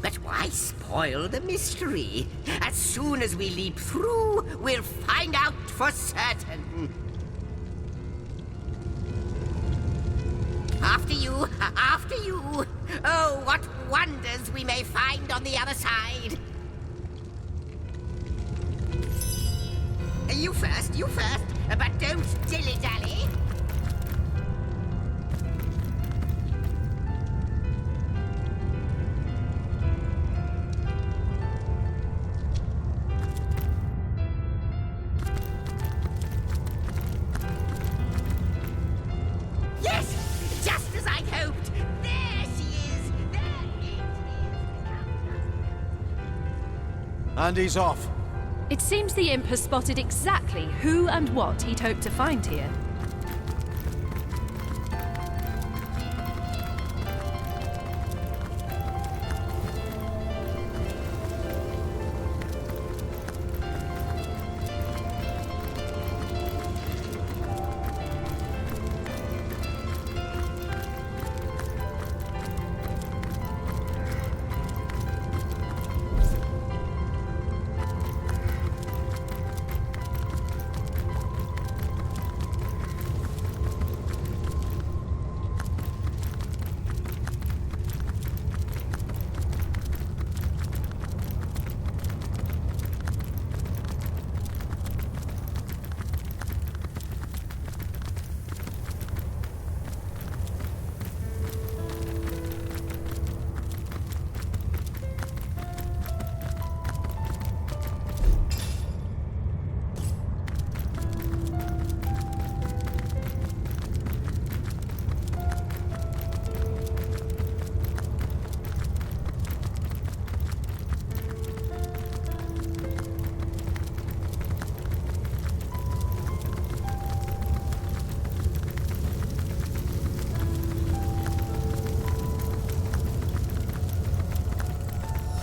But why spoil the mystery? As soon as we leap through, we'll find out for certain. After you, after you. Oh, what wonders we may find on the other side. You first, but don't dilly-dally. Yes, just as I'd hoped. There she is. There it is.
And he's off.
It seems the imp has spotted exactly who and what he'd hoped to find here.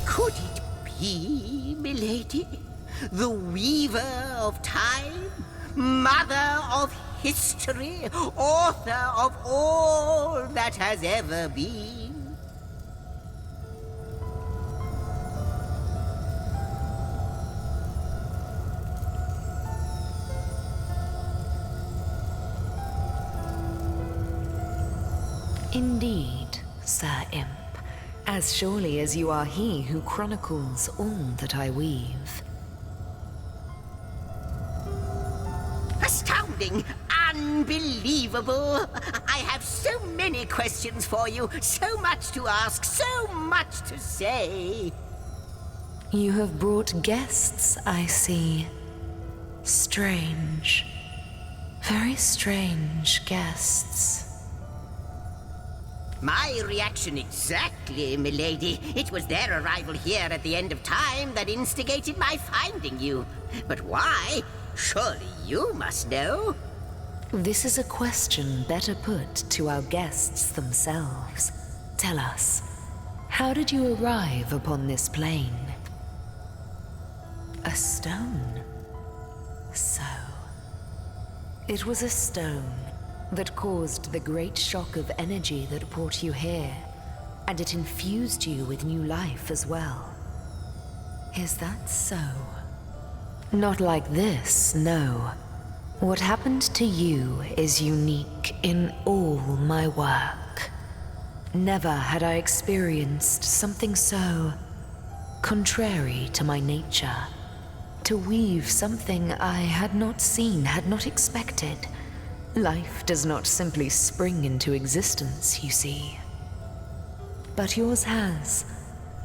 Could it be, milady? The weaver of time? Mother of history? Author of all that has ever been?
Indeed, Sir Imp. As surely as you are he who chronicles all that I weave.
Astounding! Unbelievable! I have so many questions for you, so much to ask, so much to say.
You have brought guests, I see. Strange. Very strange guests.
My reaction exactly, milady. It was their arrival here at the end of time that instigated my finding you. But why? Surely you must know.
This is a question better put to our guests themselves. Tell us, how did you arrive upon this plane? A stone? So. It was a stone that caused the great shock of energy that brought you here. and it infused you with new life as well. Is that so? Not like this, no. What happened to you is unique in all my work. Never had I experienced something so contrary to my nature. To weave something I had not seen, had not expected. Life does not simply spring into existence, you see. But yours has.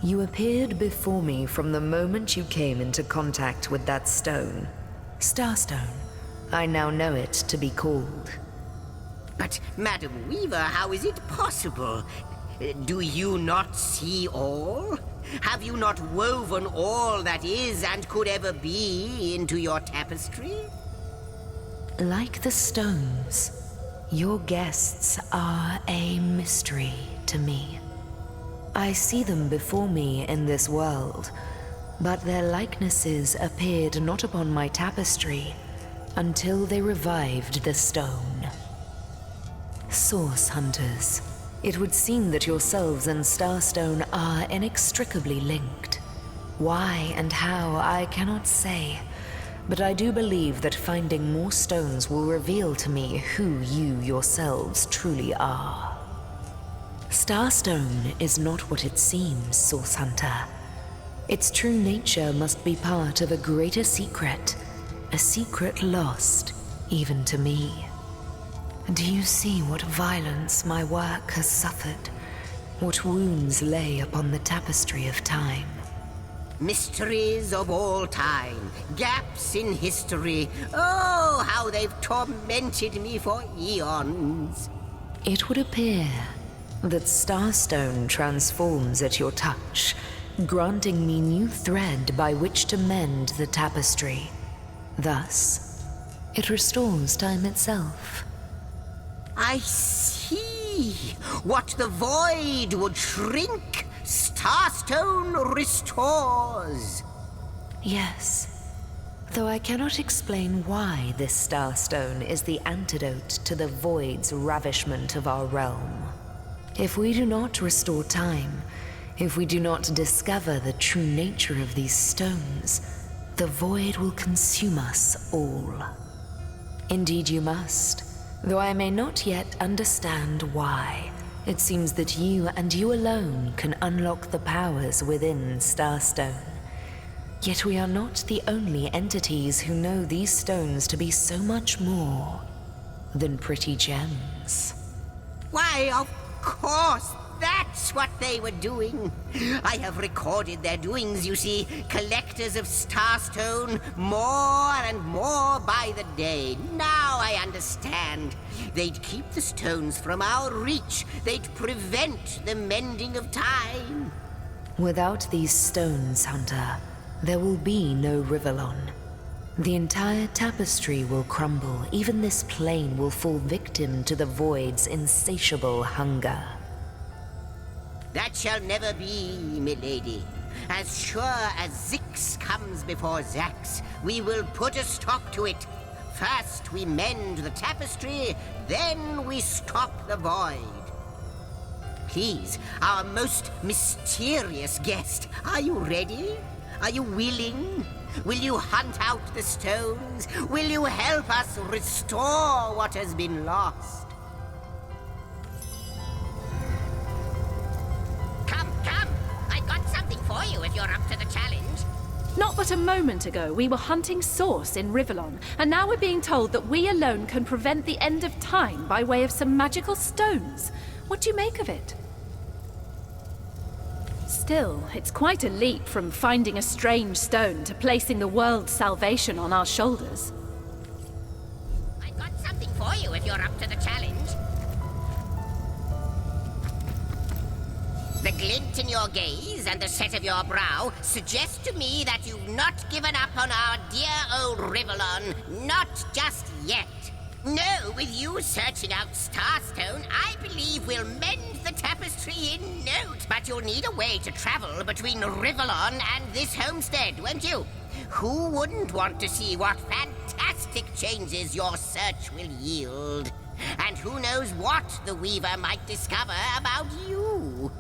You appeared before me from the moment you came into contact with that stone. Starstone. I now know it to be called.
But, Madam Weaver, how is it possible? Do you not see all? Have you not woven all that is and could ever be into your tapestry?
Like the stones, your guests are a mystery to me. I see them before me in this world, but their likenesses appeared not upon my tapestry until they revived the stone. Source hunters, it would seem that yourselves and Starstone are inextricably linked. Why and how, I cannot say, but I do believe that finding more stones will reveal to me who you yourselves truly are. Starstone is not what it seems, Source Hunter. Its true nature must be part of a greater secret, a secret lost even to me. Do you see what violence my work has suffered? What wounds lay upon the tapestry of time?
Mysteries of all time, gaps in history. Oh, how they've tormented me for eons.
It would appear that Starstone transforms at your touch, granting me new thread by which to mend the tapestry. Thus, it restores time itself.
I see. What the void would shrink, Starstone restores.
Yes, though I cannot explain why this Starstone is the antidote to the void's ravishment of our realm. If we do not restore time, if we do not discover the true nature of these stones, the void will consume us all. Indeed you must. Though I may not yet understand why, it seems that you and you alone can unlock the powers within Starstone. Yet we are not the only entities who know these stones to be so much more than pretty gems.
Why, of course, that's what they were doing. I have recorded their doings, you see. Collectors of Starstone, more and more by the day. Now I understand. They'd keep the stones from our reach. They'd prevent the mending of time.
Without these stones, Hunter, there will be no Rivellon. The entire tapestry will crumble. Even this plane will fall victim to the void's insatiable hunger.
That shall never be, milady. As sure as Zix comes before Zax, we will put a stop to it. First we mend the tapestry, then we stop the void. Please, our most mysterious guest, are you ready? Are you willing? Will you hunt out the stones? Will you help us restore what has been lost? Come! I've got something for you if you're up to the challenge.
Not but a moment ago, we were hunting Source in Rivellon, and now we're being told that we alone can prevent the end of time by way of some magical stones. What do you make of it? Still, it's quite a leap from finding a strange stone to placing the world's salvation on our shoulders.
I've got something for you if you're up to the challenge. The glint in your gaze and the set of your brow suggest to me that you've not given up on our dear old Rivellon. Not just yet. No, with you searching out Starstone, I believe we'll mend the tapestry in note. But you'll need a way to travel between Rivellon and this homestead, won't you? Who wouldn't want to see what fantastic changes your search will yield? And who knows what the Weaver might discover about you?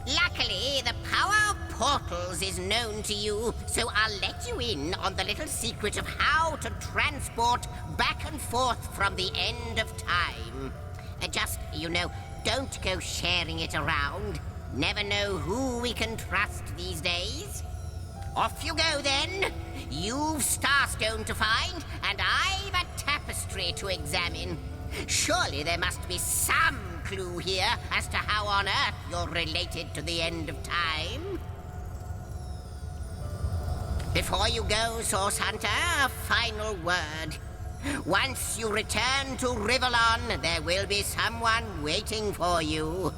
Luckily, the power of portals is known to you, so I'll let you in on the little secret of how to transport back and forth from the end of time. Just, don't go sharing it around. Never know who we can trust these days. Off you go, then. You've Starstone to find, and I've a tapestry to examine. Surely there must be some clue here as to how on earth you're related to the end of time. Before you go, Source Hunter, a final word. Once you return to Rivellon, there will be someone waiting for you.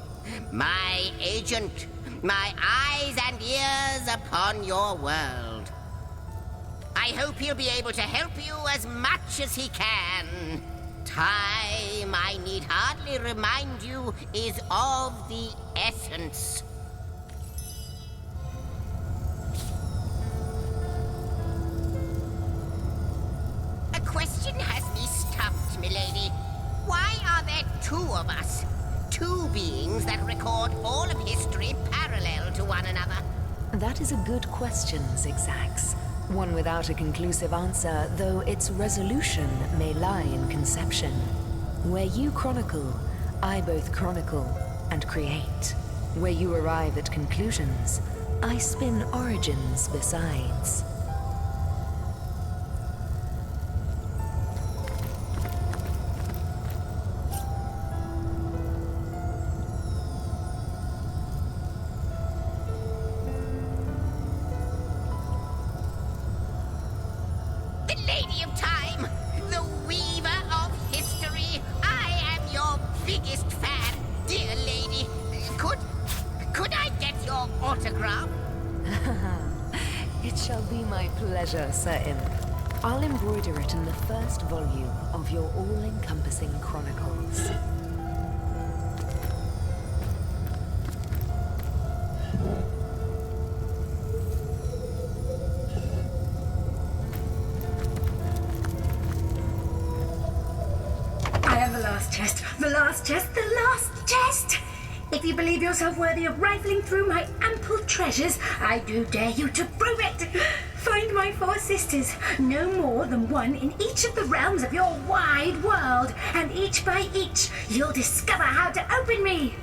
My agent, my eyes and ears upon your world. I hope he'll be able to help you as much as he can. Time, I need hardly remind you, is of the essence. A question has me stumped, milady. Why are there two of us? Two beings that record all of history parallel to one another?
That is a good question, Zigzags. One without a conclusive answer, though its resolution may lie in conception. Where you chronicle, I both chronicle and create. Where you arrive at conclusions, I spin origins besides. Certain. I'll embroider it in the first volume of your all-encompassing chronicles.
I have the last chest, the last chest, the last chest! If you believe yourself worthy of rifling through my ample treasures, I do dare you to prove it! Find my four sisters, no more than one in each of the realms of your wide world, and each by each, you'll discover how to open me!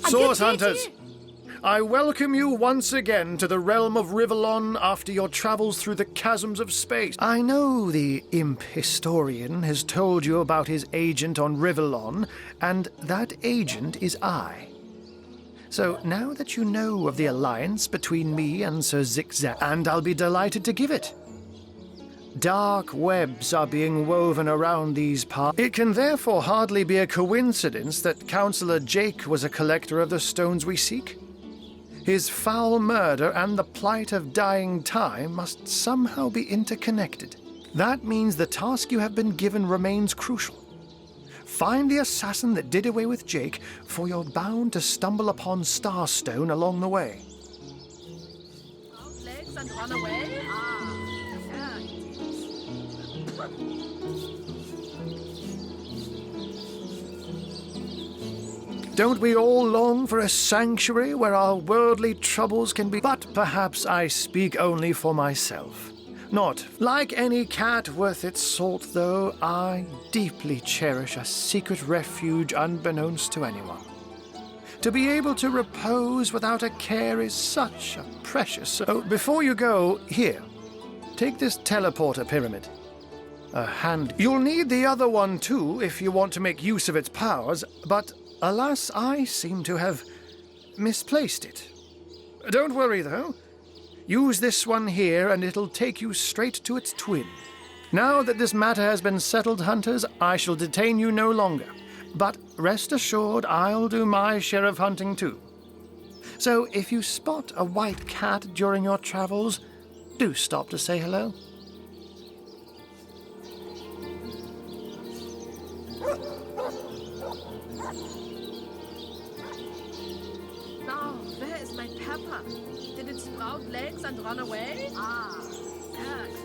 Source Hunters, I welcome you once again to the realm of Rivellon after your travels through the chasms of space. I know the imp historian has told you about his agent on Rivellon, and that agent is I. So now that you know of the alliance between me and Sir Zigzag, and I'll be delighted to give it. Dark webs are being woven around these parts. It can therefore hardly be a coincidence that Councillor Jake was a collector of the stones we seek. His foul murder and the plight of dying time must somehow be interconnected. That means the task you have been given remains crucial. Find the assassin that did away with Jake, for you're bound to stumble upon Starstone along the way.
Out legs and run away?
Don't we all long for a sanctuary where our worldly troubles can be? But perhaps I speak only for myself. Not. Like any cat worth its salt, though, I deeply cherish a secret refuge unbeknownst to anyone. To be able to repose without a care is such a precious... Oh, before you go, here, take this teleporter pyramid. A hand... You'll need the other one, too, if you want to make use of its powers, but alas, I seem to have misplaced it. Don't worry, though. Use this one here, and it'll take you straight to its twin. Now that this matter has been settled, hunters, I shall detain you no longer. But rest assured, I'll do my share of hunting, too. So if you spot a white cat during your travels, do stop to say hello.
Now, where is my pepper? Did it sprout legs and run away? Ah, there it is.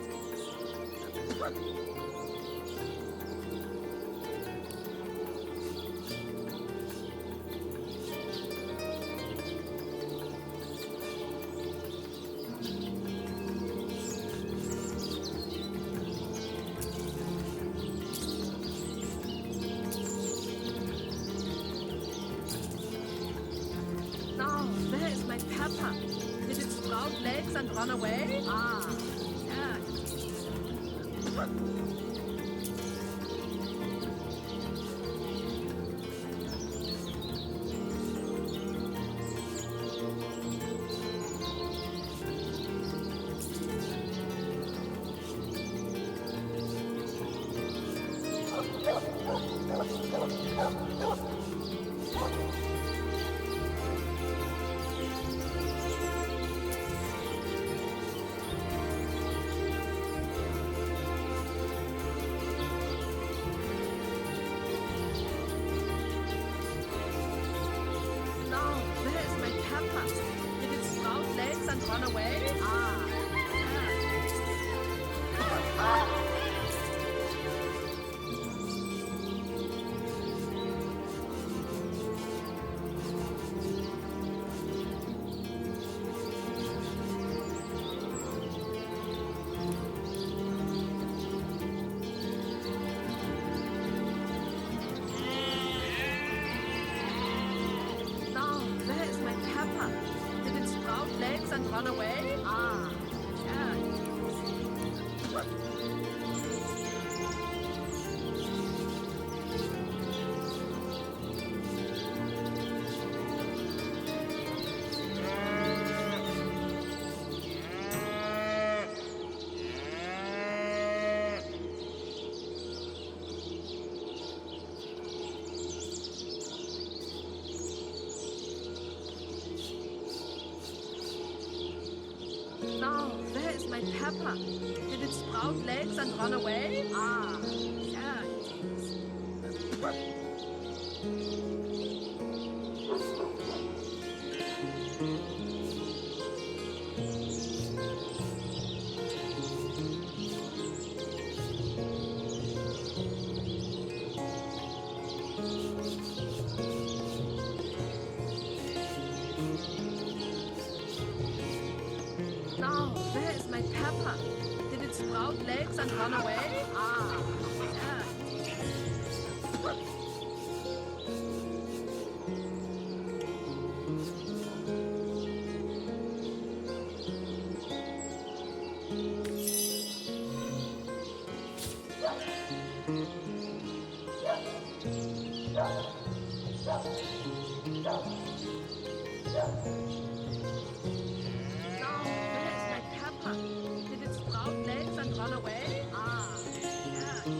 Now, where is my pepper? Did it sprout legs and run away? Ah, there it is. Now, where is my pepper? Did it sprout legs and run away? Ah, there it is. Now, where is my pepper? Did it sprout legs and run away? Ah, there it is. Now, where is my pepper? Did it sprout legs and run away? Ah, there it is. Now, where is my pepper? Did it sprout legs and run away? Ah, there it is. Now, where is my pepper? Did it sprout legs and run away? Ah, there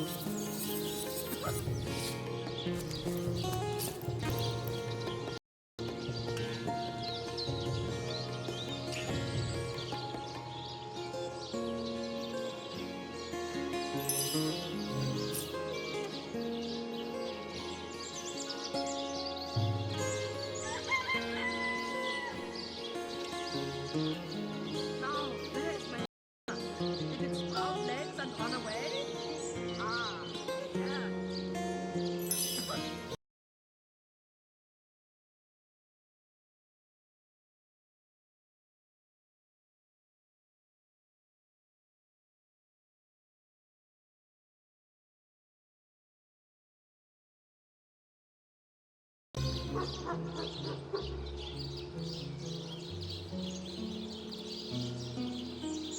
Now, where is my pepper? Did it sprout legs and run away? Ah, there it is.